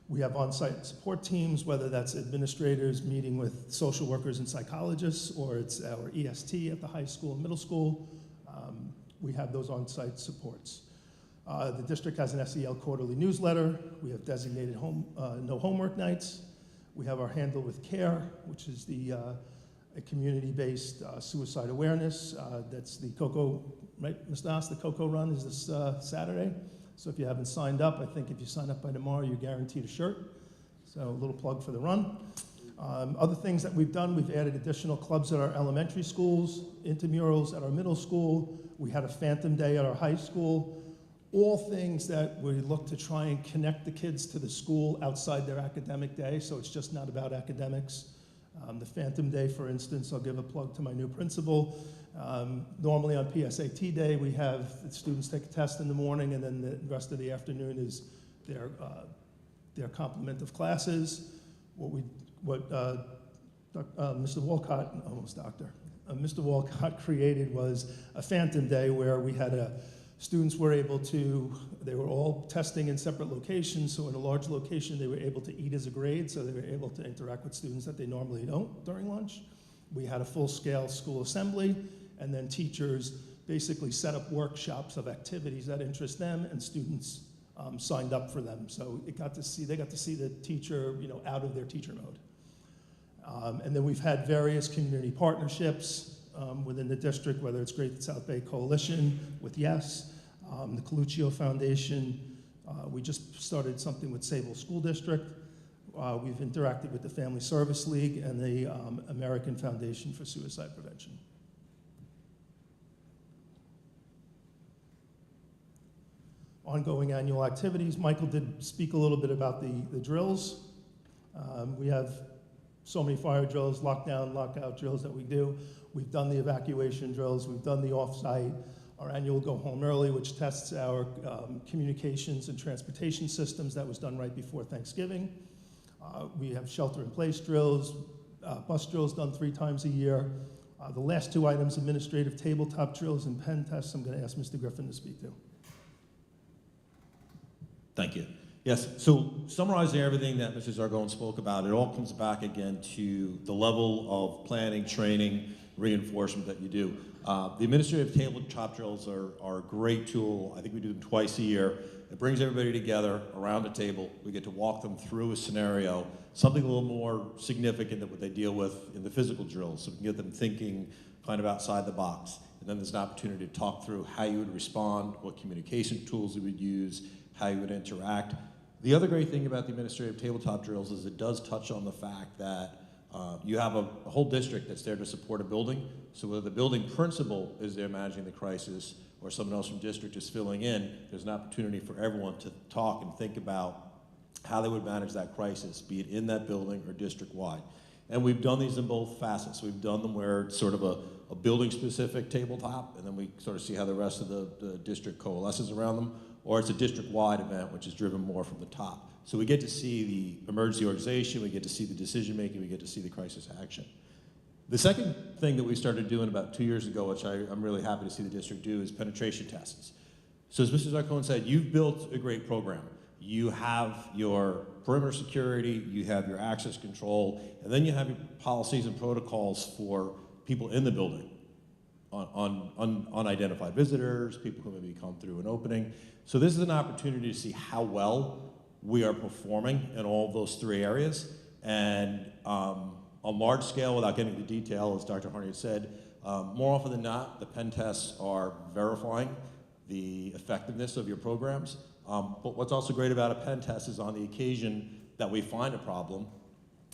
We have on-site support teams, whether that's administrators meeting with social workers and psychologists, or it's our EST at the high school and middle school. We have those on-site supports. The district has an SEL quarterly newsletter. We have designated no homework nights. We have our Handle with Care, which is a community-based suicide awareness. That's the COCO, right, Mr. Haas? The COCO run is this Saturday. So if you haven't signed up, I think if you sign up by tomorrow, you're guaranteed a shirt. So a little plug for the run. Other things that we've done, we've added additional clubs at our elementary schools, intramurals at our middle school. We had a Phantom Day at our high school. All things that we look to try and connect the kids to the school outside their academic day, so it's just not about academics. The Phantom Day, for instance, I'll give a plug to my new principal. Normally on PSAT Day, we have the students take a test in the morning, and then the rest of the afternoon is their complement of classes. Mr. Walcott, almost doctor, Mr. Walcott created was a Phantom Day where we had students were able to, they were all testing in separate locations, so in a large location they were able to eat as a grade, so they were able to interact with students that they normally don't during lunch. We had a full-scale school assembly, and then teachers basically set up workshops of activities that interest them, and students signed up for them. So they got to see the teacher, out of their teacher mode. And then we've had various community partnerships within the district, whether it's Great South Bay Coalition with Yes, the Coluccio Foundation. We just started something with Sable School District. We've interacted with the Family Service League and the American Foundation for Suicide Prevention. Ongoing annual activities. Michael did speak a little bit about the drills. We have so many fire drills, lockdown, lockout drills that we do. We've done the evacuation drills. We've done the off-site. Our annual Go Home Early, which tests our communications and transportation systems. That was done right before Thanksgiving. We have shelter-in-place drills, bus drills done 3 times a year. The last 2 items, administrative tabletop drills and pen tests, I'm going to ask Mr. Griffin to speak to. Thank you. Yes, so summarizing everything that Mrs. Zargone spoke about, it all comes back again to the level of planning, training, reinforcement that you do. The administrative tabletop drills are a great tool. I think we do them twice a year. It brings everybody together around a table. We get to walk them through a scenario, something a little more significant than what they deal with in the physical drills, so we can get them thinking kind of outside the box. And then there's an opportunity to talk through how you would respond, what communication tools you would use, how you would interact. The other great thing about the administrative tabletop drills is it does touch on the fact that you have a whole district that's there to support a building. So whether the building principal is there managing the crisis or someone else from district is filling in, there's an opportunity for everyone to talk and think about how they would manage that crisis, be it in that building or district-wide. And we've done these in both facets. We've done them where it's sort of a building-specific tabletop, and then we sort of see how the rest of the district coalesces around them, or it's a district-wide event, which is driven more from the top. So we get to see the emergency organization, we get to see the decision-making, we get to see the crisis action. The second thing that we started doing about 2 years ago, which I'm really happy to see the district do, is penetration tests. So as Mr. Zarcone said, you've built a great program. You have your perimeter security, you have your access control, and then you have your policies and protocols for people in the building, on unidentified visitors, people who maybe come through an opening. So this is an opportunity to see how well we are performing in all of those 3 areas. And on large scale, without getting into detail, as Dr. Harney said, more often than not, the pen tests are verifying the effectiveness of your programs. But what's also great about a pen test is on the occasion that we find a problem,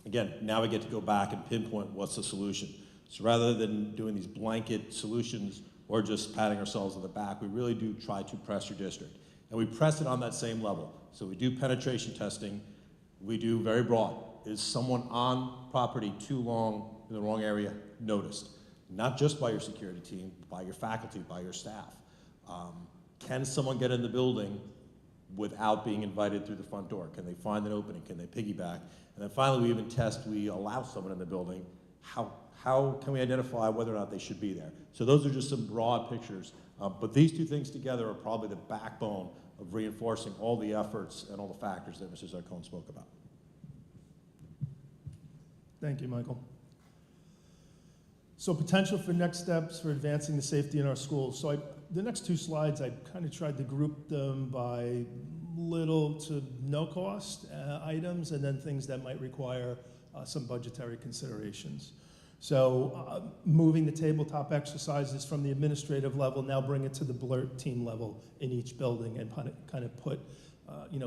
again, now we get to go back and pinpoint what's the solution. So rather than doing these blanket solutions or just patting ourselves on the back, we really do try to press your district. And we press it on that same level. So we do penetration testing. We do very broad. Is someone on property too long in the wrong area noticed? Not just by your security team, by your faculty, by your staff. Can someone get in the building without being invited through the front door? Can they find an opening? Can they piggyback? And then finally, we even test, we allow someone in the building. How can we identify whether or not they should be there? So those are just some broad pictures. But these 2 things together are probably the backbone of reinforcing all the efforts and all the factors that Mr. Zarcone spoke about. Thank you, Michael. So potential for next steps for advancing the safety in our schools. So the next two slides, I kind of tried to group them by little to no cost items, and then things that might require some budgetary considerations. So moving the tabletop exercises from the administrative level, now bring it to the BLERT team level in each building and kind of put,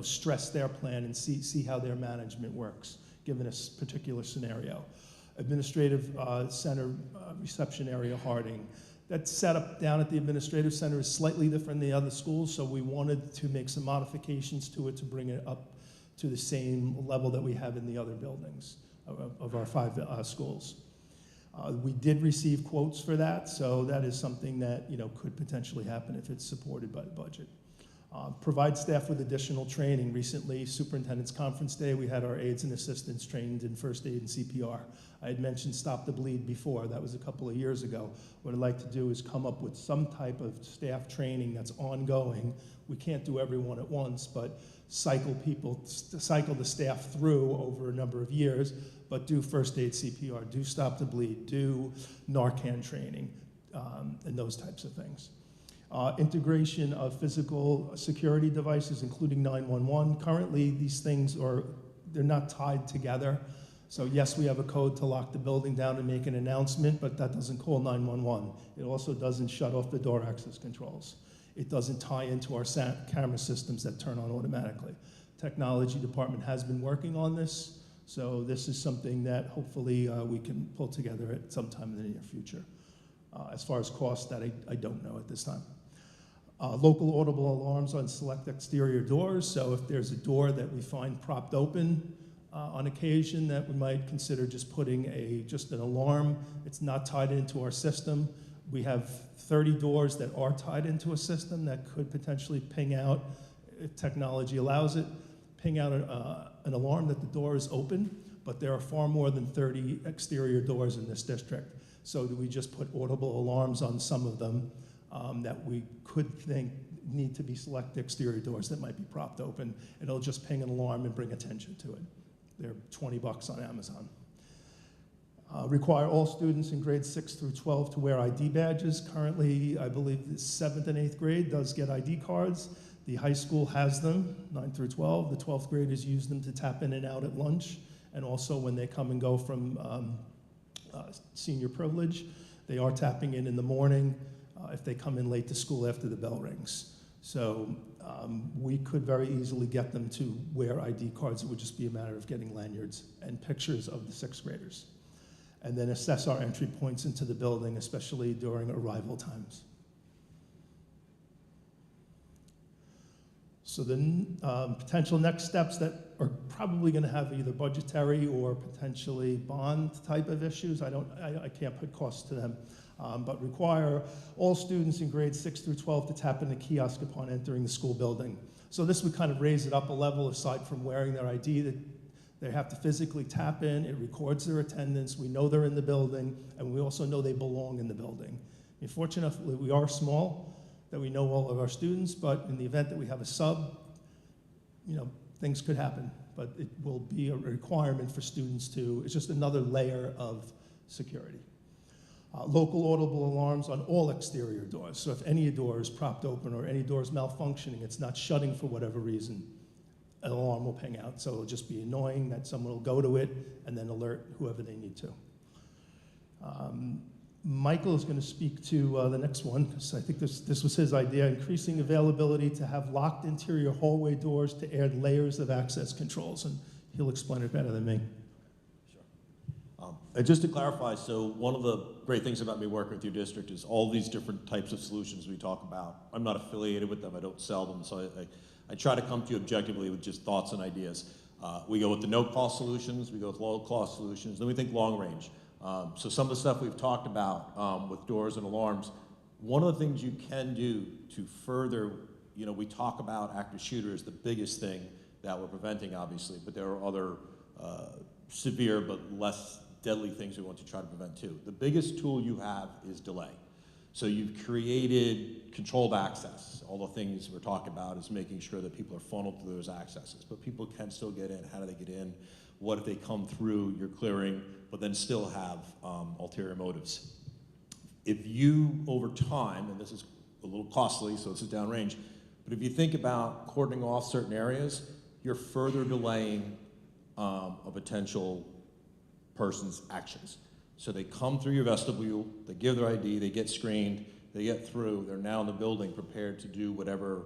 stress their plan and see how their management works, given a particular scenario. Administrative center reception area Harding. That setup down at the administrative center is slightly different than the other schools, so we wanted to make some modifications to it to bring it up to the same level that we have in the other buildings of our 5 schools. We did receive quotes for that, so that is something that could potentially happen if it's supported by the budget. Provide staff with additional training. Recently, Superintendent's Conference Day, we had our aides and assistants trained in first aid and CPR. I had mentioned Stop the Bleed before. That was a couple of years ago. What I'd like to do is come up with some type of staff training that's ongoing. We can't do everyone at once, but cycle the staff through over a number of years, but do first aid CPR, do Stop the Bleed, do Narcan training, and those types of things. Integration of physical security devices, including 911. Currently, these things they're not tied together. So yes, we have a code to lock the building down and make an announcement, but that doesn't call 911. It also doesn't shut off the door access controls. It doesn't tie into our camera systems that turn on automatically. Technology department has been working on this, so this is something that hopefully we can pull together at some time in the near future. As far as cost, that I don't know at this time. Local audible alarms on select exterior doors, so if there's a door that we find propped open on occasion, that we might consider just putting just an alarm. It's not tied into our system. We have 30 doors that are tied into a system that could potentially ping out, if technology allows it, ping out an alarm that the door is open, but there are far more than 30 exterior doors in this district. So do we just put audible alarms on some of them that we could think need to be select exterior doors that might be propped open? It'll just ping an alarm and bring attention to it. They're $20 on Amazon. Require all students in grades 6 through 12 to wear ID badges. Currently, I believe the 7th and 8th grade does get ID cards. The high school has them, 9 through 12. The 12th graders use them to tap in and out at lunch, and also when they come and go from senior privilege. They are tapping in the morning if they come in late to school after the bell rings. So we could very easily get them to wear ID cards. It would just be a matter of getting lanyards and pictures of the 6th graders. And then assess our entry points into the building, especially during arrival times. So the potential next steps that are probably going to have either budgetary or potentially bond type of issues. I can't put costs to them, but require all students in grades 6 through 12 to tap in the kiosk upon entering the school building. So this would kind of raise it up a level aside from wearing their ID. That they have to physically tap in. It records their attendance. We know they're in the building, and we also know they belong in the building. Unfortunately, we are small, that we know all of our students, but in the event that we have a sub, things could happen. But it will be a requirement for students it's just another layer of security. Local audible alarms on all exterior doors. So if any door is propped open or any door is malfunctioning, it's not shutting for whatever reason, an alarm will ping out. So it'll just be annoying that someone will go to it and then alert whoever they need to. Michael is going to speak to the next one, because I think this was his idea, increasing availability to have locked interior hallway doors to add layers of access controls, and he'll explain it better than me. Sure. And just to clarify, so one of the great things about me working with your district is all these different types of solutions we talk about. I'm not affiliated with them, I don't sell them, so I try to come to you objectively with just thoughts and ideas. We go with the no-cost solutions, we go with low-cost solutions, then we think long-range. So some of the stuff we've talked about with doors and alarms, one of the things you can do to further, we talk about active shooter as the biggest thing that we're preventing, obviously, but there are other severe but less deadly things we want to try to prevent too. The biggest tool you have is delay. So you've created controlled access. All the things we're talking about is making sure that people are funneled through those accesses, but people can still get in. How do they get in? What if they come through your clearing, but then still have ulterior motives? If you, over time, and this is a little costly, so this is downrange, but if you think about cordoning off certain areas, you're further delaying a potential person's actions. So they come through your vestibule, they give their ID, they get screened, they get through, they're now in the building prepared to do whatever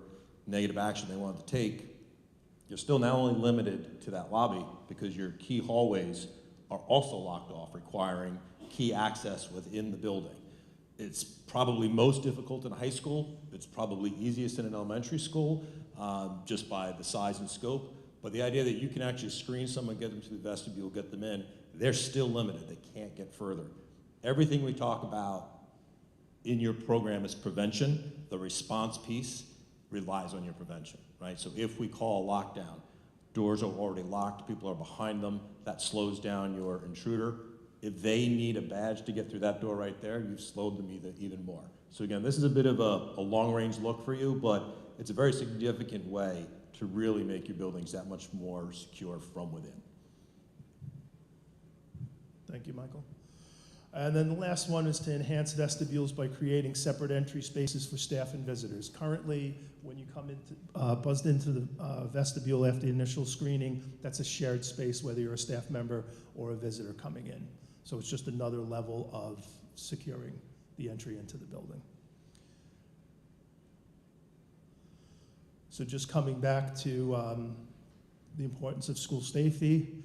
negative action they want to take. You're still not only limited to that lobby because your key hallways are also locked off, requiring key access within the building. It's probably most difficult in a high school. It's probably easiest in an elementary school, just by the size and scope. But the idea that you can actually screen someone, get them to the vestibule, get them in, they're still limited. They can't get further. Everything we talk about in your program is prevention. The response piece relies on your prevention, right? So if we call a lockdown, doors are already locked, people are behind them, that slows down your intruder. If they need a badge to get through that door right there, you've slowed them even more. So again, this is a bit of a long-range look for you, but it's a very significant way to really make your buildings that much more secure from within. Thank you, Michael. And then the last one is to enhance vestibules by creating separate entry spaces for staff and visitors. Currently, when you come into, buzzed into the vestibule after the initial screening, that's a shared space, whether you're a staff member or a visitor coming in. So it's just another level of securing the entry into the building. So just coming back to the importance of school safety,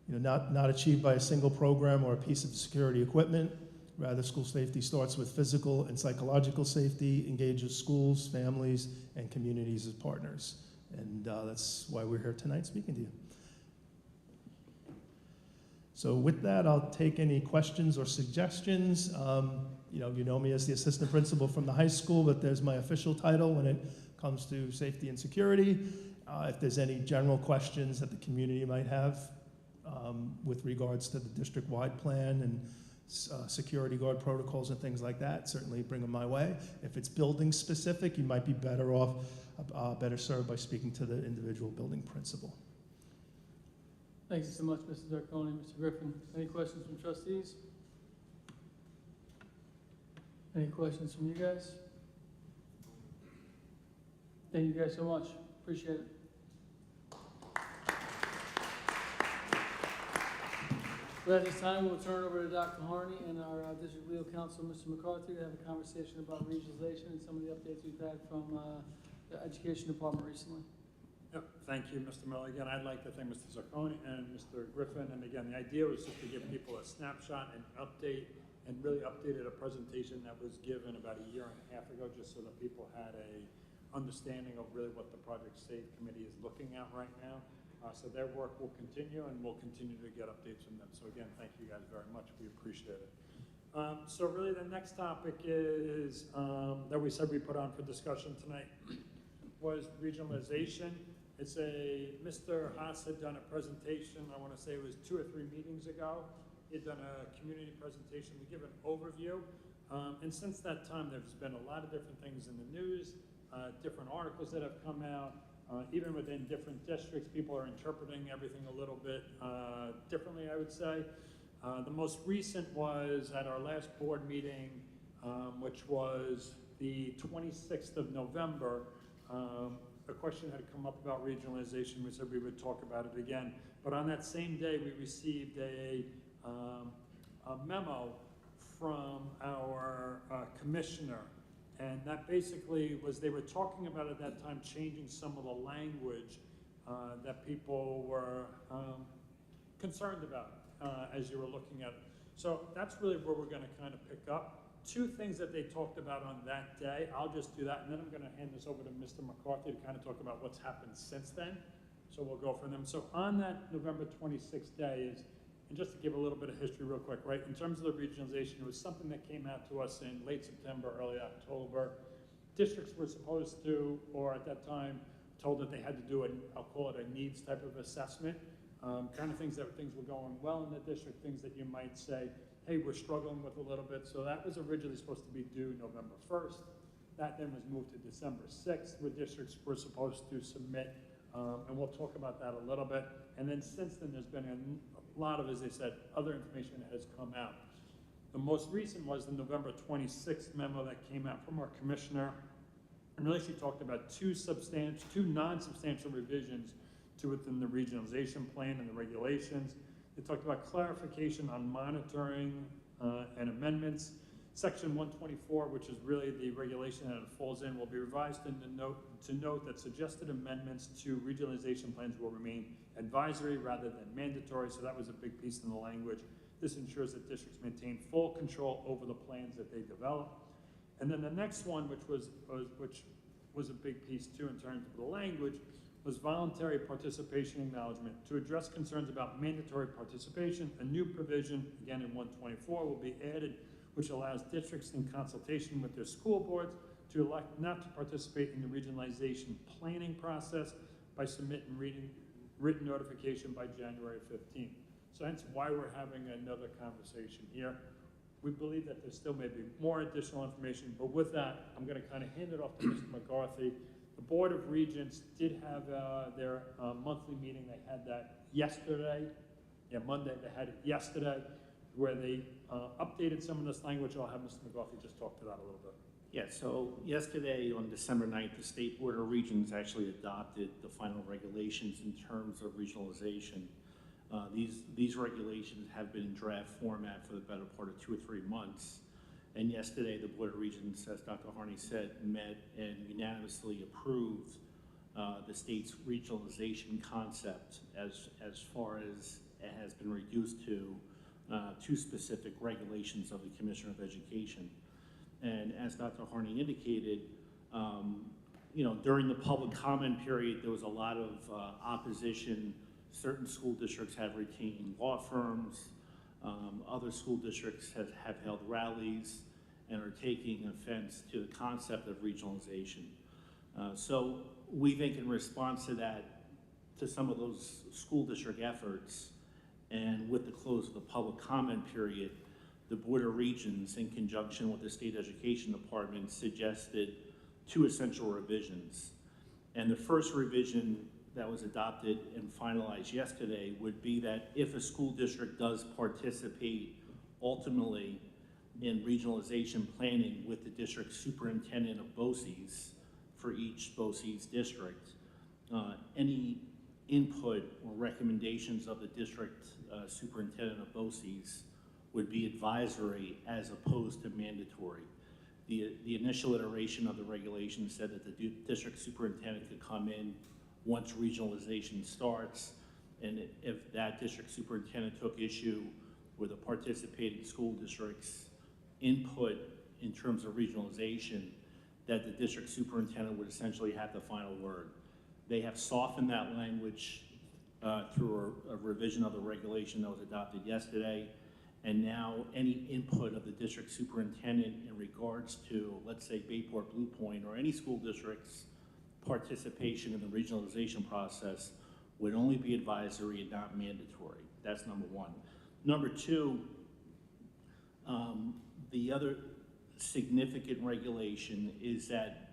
not achieved by a single program or a piece of security equipment. Rather, school safety starts with physical and psychological safety, engages schools, families, and communities as partners. And that's why we're here tonight speaking to you. So with that, I'll take any questions or suggestions. You know me as the assistant principal from the high school, but there's my official title when it comes to safety and security. If there's any general questions that the community might have with regards to the district-wide plan and security guard protocols and things like that, certainly bring them my way. If it's building specific, you might be better off, better served by speaking to the individual building principal. Thank you so much, Mr. Zarcone. Mr. Griffin, any questions from trustees? Any questions from you guys? Thank you guys so much. Appreciate it. But at this time, we'll turn it over to Dr. Harney and our district legal counsel, Mr. McCarthy, to have a conversation about regionalization and some of the updates we've had from the education department recently. Yep. Thank you, Mr. Miller. Again, I'd like to thank Mr. Zarcone and Mr. Griffin. And again, the idea was just to give people a snapshot and update, and really updated a presentation that was given about a year and a half ago, just so that people had a understanding of really what the Project SAVE Committee is looking at right now. So their work will continue, and we'll continue to get updates from them. So again, thank you guys very much. We appreciate it. So really the next topic is, that we said we put on for discussion tonight, was regionalization. It's Mr. Haas had done a presentation, I want to say it was 2 or 3 meetings ago. He had done a community presentation to give an overview. And since that time, there's been a lot of different things in the news, different articles that have come out. Even within different districts, people are interpreting everything a little bit differently, I would say. The most recent was at our last board meeting, which was the 26th of November. A question had come up about regionalization. We said we would talk about it again. But on that same day, we received a memo from our commissioner. And that basically was, they were talking about at that time changing some of the language that people were concerned about as you were looking at it. So that's really where we're going to kind of pick up. 2 things that they talked about on that day. I'll just do that, and then I'm going to hand this over to Mr. McCarthy to kind of talk about what's happened since then. So we'll go from them. So on that November 26th day is, and just to give a little bit of history real quick, right? In terms of the regionalization, it was something that came out to us in late September, early October. Districts were supposed to, or at that time, told that they had to do I'll call it a needs type of assessment. Kind of things were going well in the district, things that you might say, hey, we're struggling with a little bit. So that was originally supposed to be due November 1st. That then was moved to December 6th, where districts were supposed to submit, and we'll talk about that a little bit. And then since then, there's been a lot of, as I said, other information that has come out. The most recent was the November 26th memo that came out from our commissioner. And really she talked about two non-substantial revisions to within the regionalization plan and the regulations. They talked about clarification on monitoring and amendments. Section 124, which is really the regulation that it falls in, will be revised to note that suggested amendments to regionalization plans will remain advisory rather than mandatory. So that was a big piece in the language. This ensures that districts maintain full control over the plans that they develop. And then the next one, which was a big piece too in terms of the language, was voluntary participation acknowledgement. To address concerns about mandatory participation, a new provision, again in 124, will be added, which allows districts in consultation with their school boards to elect not to participate in the regionalization planning process by submitting written notification by January 15th. So hence why we're having another conversation here. We believe that there still may be more additional information, but with that, I'm going to kind of hand it off to Mr. McCarthy. The Board of Regents did have their monthly meeting. They had that yesterday. Yeah, Monday. They had it yesterday, where they updated some of this language. I'll have Mr. McCarthy just talk to that a little bit. Yeah, so yesterday on December 9th, the State Board of Regents actually adopted the final regulations in terms of regionalization. These regulations have been in draft format for the better part of 2 or 3 months. And yesterday, the Board of Regents, as Dr. Harney said, met and unanimously approved the state's regionalization concept as far as it has been reduced to 2 specific regulations of the Commissioner of Education. And as Dr. Harney indicated, during the public comment period, there was a lot of opposition. Certain school districts have retained law firms. Other school districts have held rallies and are taking offense to the concept of regionalization. So we think in response to that, to some of those school district efforts, and with the close of the public comment period, the Board of Regents, in conjunction with the State Education Department, suggested 2 essential revisions. And the first revision that was adopted and finalized yesterday would be that if a school district does participate ultimately in regionalization planning with the district superintendent of BOCES for each BOCES district, any input or recommendations of the district superintendent of BOCES would be advisory as opposed to mandatory. The initial iteration of the regulation said that the district superintendent could come in once regionalization starts, and if that district superintendent took issue with a participating school district's input in terms of regionalization, that the district superintendent would essentially have the final word. They have softened that language through a revision of the regulation that was adopted yesterday, and now any input of the district superintendent in regards to, let's say, Bayport Blue Point or any school district's participation in the regionalization process would only be advisory and not mandatory. That's number 1. Number 2, the other significant regulation is that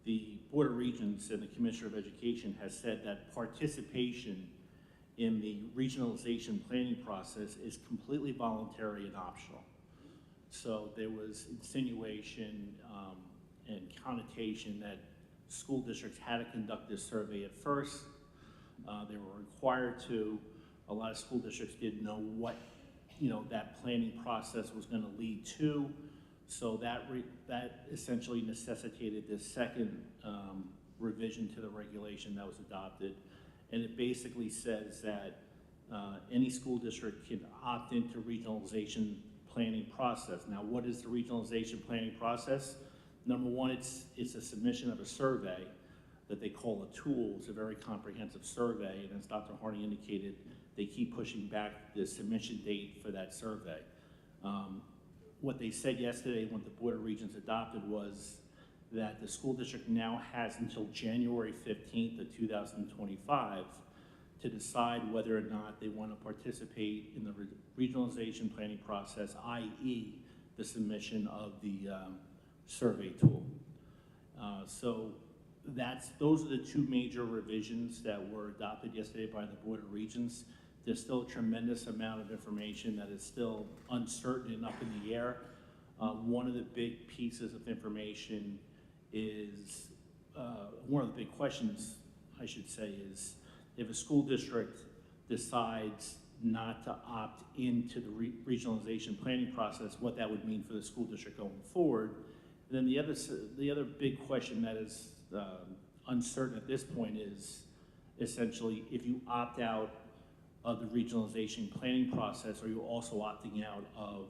the Board of Regents and the Commissioner of Education has said that participation in the regionalization planning process is completely voluntary and optional. So there was insinuation and connotation that school districts had to conduct this survey at first. They were required to. A lot of school districts didn't know what that planning process was going to lead to. So that essentially necessitated this second revision to the regulation that was adopted. And it basically says that any school district can opt into regionalization planning process. Now, what is the regionalization planning process? Number 1, it's a submission of a survey that they call a tool. It's a very comprehensive survey, and as Dr. Harney indicated, they keep pushing back the submission date for that survey. What they said yesterday when the Board of Regents adopted was that the school district now has until January 15th of 2025 to decide whether or not they want to participate in the regionalization planning process, i.e. the submission of the survey tool. So those are the two major revisions that were adopted yesterday by the Board of Regents. There's still a tremendous amount of information that is still uncertain and up in the air. One of the big pieces of information is, one of the big questions, I should say, is if a school district decides not to opt into the regionalization planning process, what that would mean for the school district going forward. And then the other big question that is uncertain at this point is essentially if you opt out of the regionalization planning process, are you also opting out of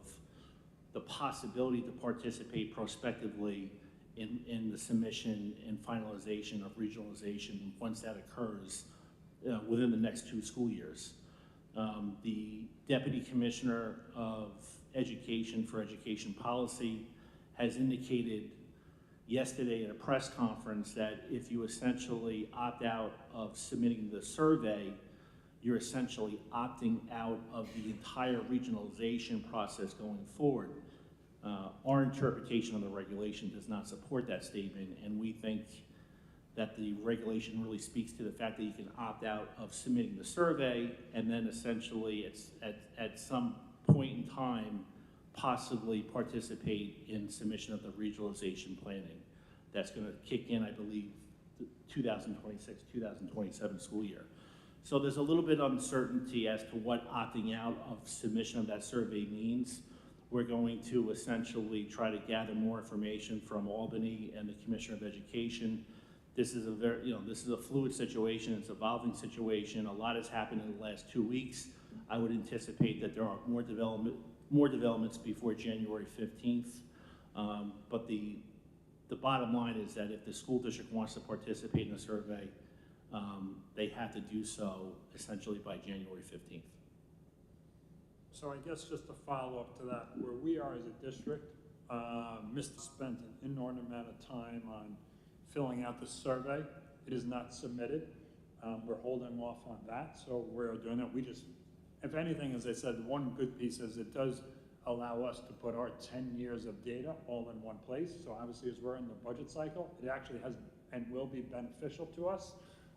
the possibility to participate prospectively in the submission and finalization of regionalization once that occurs within the next 2 school years? The Deputy Commissioner of Education for Education Policy has indicated yesterday at a press conference that if you essentially opt out of submitting the survey, you're essentially opting out of the entire regionalization process going forward. Our interpretation of the regulation does not support that statement, and we think that the regulation really speaks to the fact that you can opt out of submitting the survey and then essentially at some point in time possibly participate in submission of the regionalization planning. That's going to kick in, I believe, the 2026, 2027 school year. So there's a little bit of uncertainty as to what opting out of submission of that survey means. We're going to essentially try to gather more information from Albany and the Commissioner of Education. This is this is a fluid situation, it's an evolving situation. A lot has happened in the last 2 weeks. I would anticipate that there are more developments before January 15th. But the bottom line is that if the school district wants to participate in the survey, they have to do so essentially by January 15th. So I guess just to follow up to that, where we are as a district, Mr. spent an inordinate amount of time on filling out the survey. It is not submitted. We're holding off on that, so we're doing that. We just, if anything, as I said, one good piece is it does allow us to put our 10 years of data all in one place. So obviously, as we're in the budget cycle, it actually has and will be beneficial to us.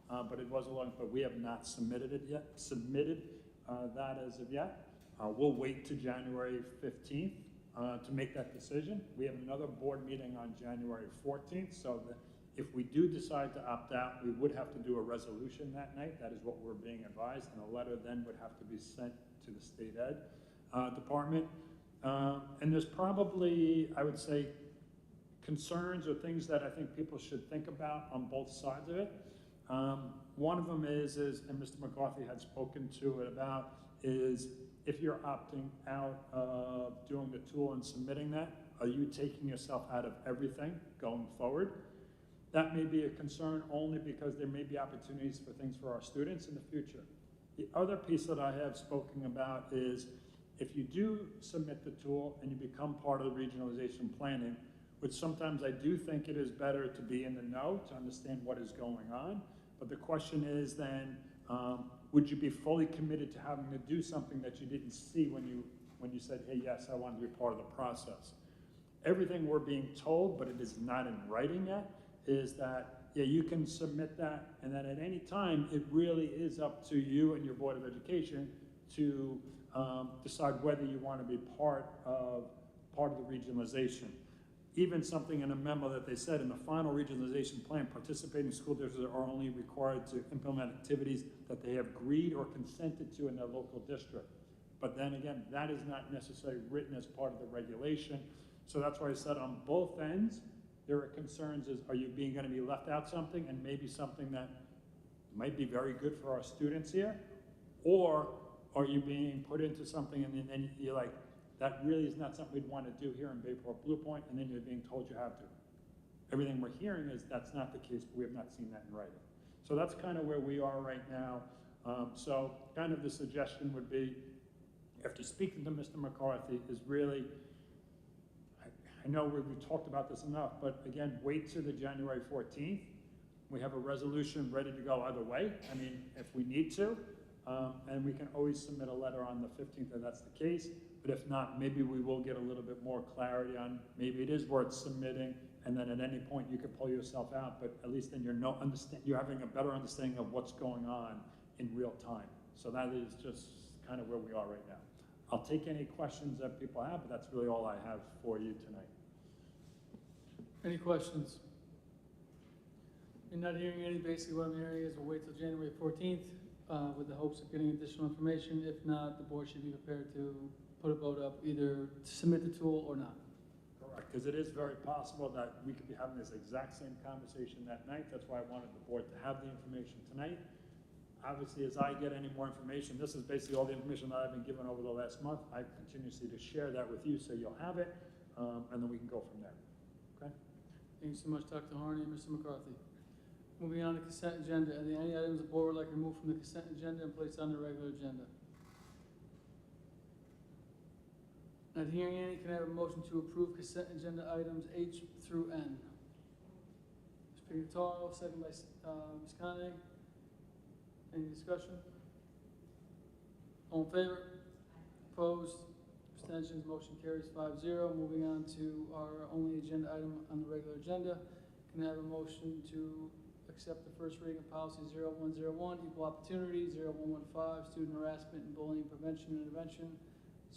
But it was a long, but we have not submitted it yet. That as of yet. We'll wait to January 15th to make that decision. We have another board meeting on January 14th, so that if we do decide to opt out, we would have to do a resolution that night. That is what we're being advised, and a letter then would have to be sent to the state ed department. And there's probably, I would say, concerns or things that I think people should think about on both sides of it. One of them is, and Mr. McCarthy had spoken to it about, is if you're opting out of doing the tool and submitting that, are you taking yourself out of everything going forward? That may be a concern only because there may be opportunities for things for our students in the future. The other piece that I have spoken about is if you do submit the tool and you become part of the regionalization planning, which sometimes I do think it is better to be in the know to understand what is going on. But the question is then, would you be fully committed to having to do something that you didn't see when you said, hey, yes, I want to be part of the process? Everything we're being told, but it is not in writing yet, is that, yeah, you can submit that, and then at any time, it really is up to you and your Board of Education to decide whether you want to be part of the regionalization. Even something in a memo that they said in the final regionalization plan, participating school districts are only required to implement activities that they have agreed or consented to in their local district. But then again, that is not necessarily written as part of the regulation. So that's why I said on both ends, there are concerns is, are you going to be left out something and maybe something that might be very good for our students here? Or are you being put into something and then you're like, that really is not something we'd want to do here in Bayport Blue Point, and then you're being told you have to. Everything we're hearing is that's not the case, but we have not seen that in writing. So that's kind of where we are right now. So kind of the suggestion would be, after speaking to Mr. McCarthy, is really, I know we've talked about this enough, but again, wait to the January 14th. We have a resolution ready to go either way, I mean, if we need to. And we can always submit a letter on the 15th if that's the case. But if not, maybe we will get a little bit more clarity on, maybe it is worth submitting, and then at any point you can pull yourself out, but at least then you're having a better understanding of what's going on in real time. So that is just kind of where we are right now. I'll take any questions that people have, but that's really all I have for you tonight. Any questions? You're not hearing any, basically what I'm hearing is we'll wait till January 14th with the hopes of getting additional information. If not, the board should be prepared to put a vote up, either to submit the tool or not. Correct, because it is very possible that we could be having this exact same conversation that night. That's why I wanted the board to have the information tonight. Obviously, as I get any more information, this is basically all the information that I've been given over the last month. I continuously to share that with you so you'll have it, and then we can go from there. Okay? Thank you so much, Dr. Harney and Mr. McCarthy. Moving on to consent agenda. Are there any items the board would like to remove from the consent agenda and place on the regular agenda? Not hearing any, can I have a motion to approve consent agenda items H through N? Ms. Pignataro, second by Ms. Koenig. Any discussion? All in favor? Opposed? Abstentions? Motion carries 5-0. Moving on to our only agenda item on the regular agenda. Can I have a motion to accept the first reading of policy 0101, equal opportunity, 0115, student harassment and bullying prevention and intervention,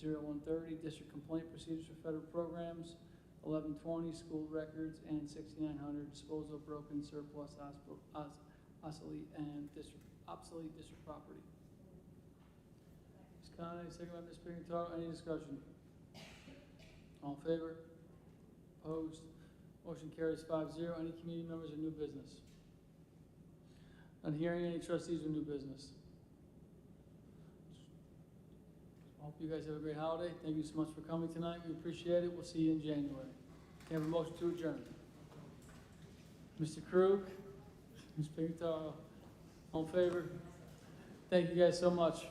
0130, district complaint procedures for federal programs, 1120, school records, and 6900, disposal of broken, surplus, obsolete district property. Ms. Conley, second by Ms. Pignataro. Any discussion? All in favor? Opposed? Motion carries 5-0. Any community members or new business? Not hearing any trustees or new business. Hope you guys have a great holiday. Thank you so much for coming tonight. We appreciate it. We'll see you in January. Can I have a motion to adjourn? Mr. Krug, Ms. Pignataro, all in favor? Thank you guys so much.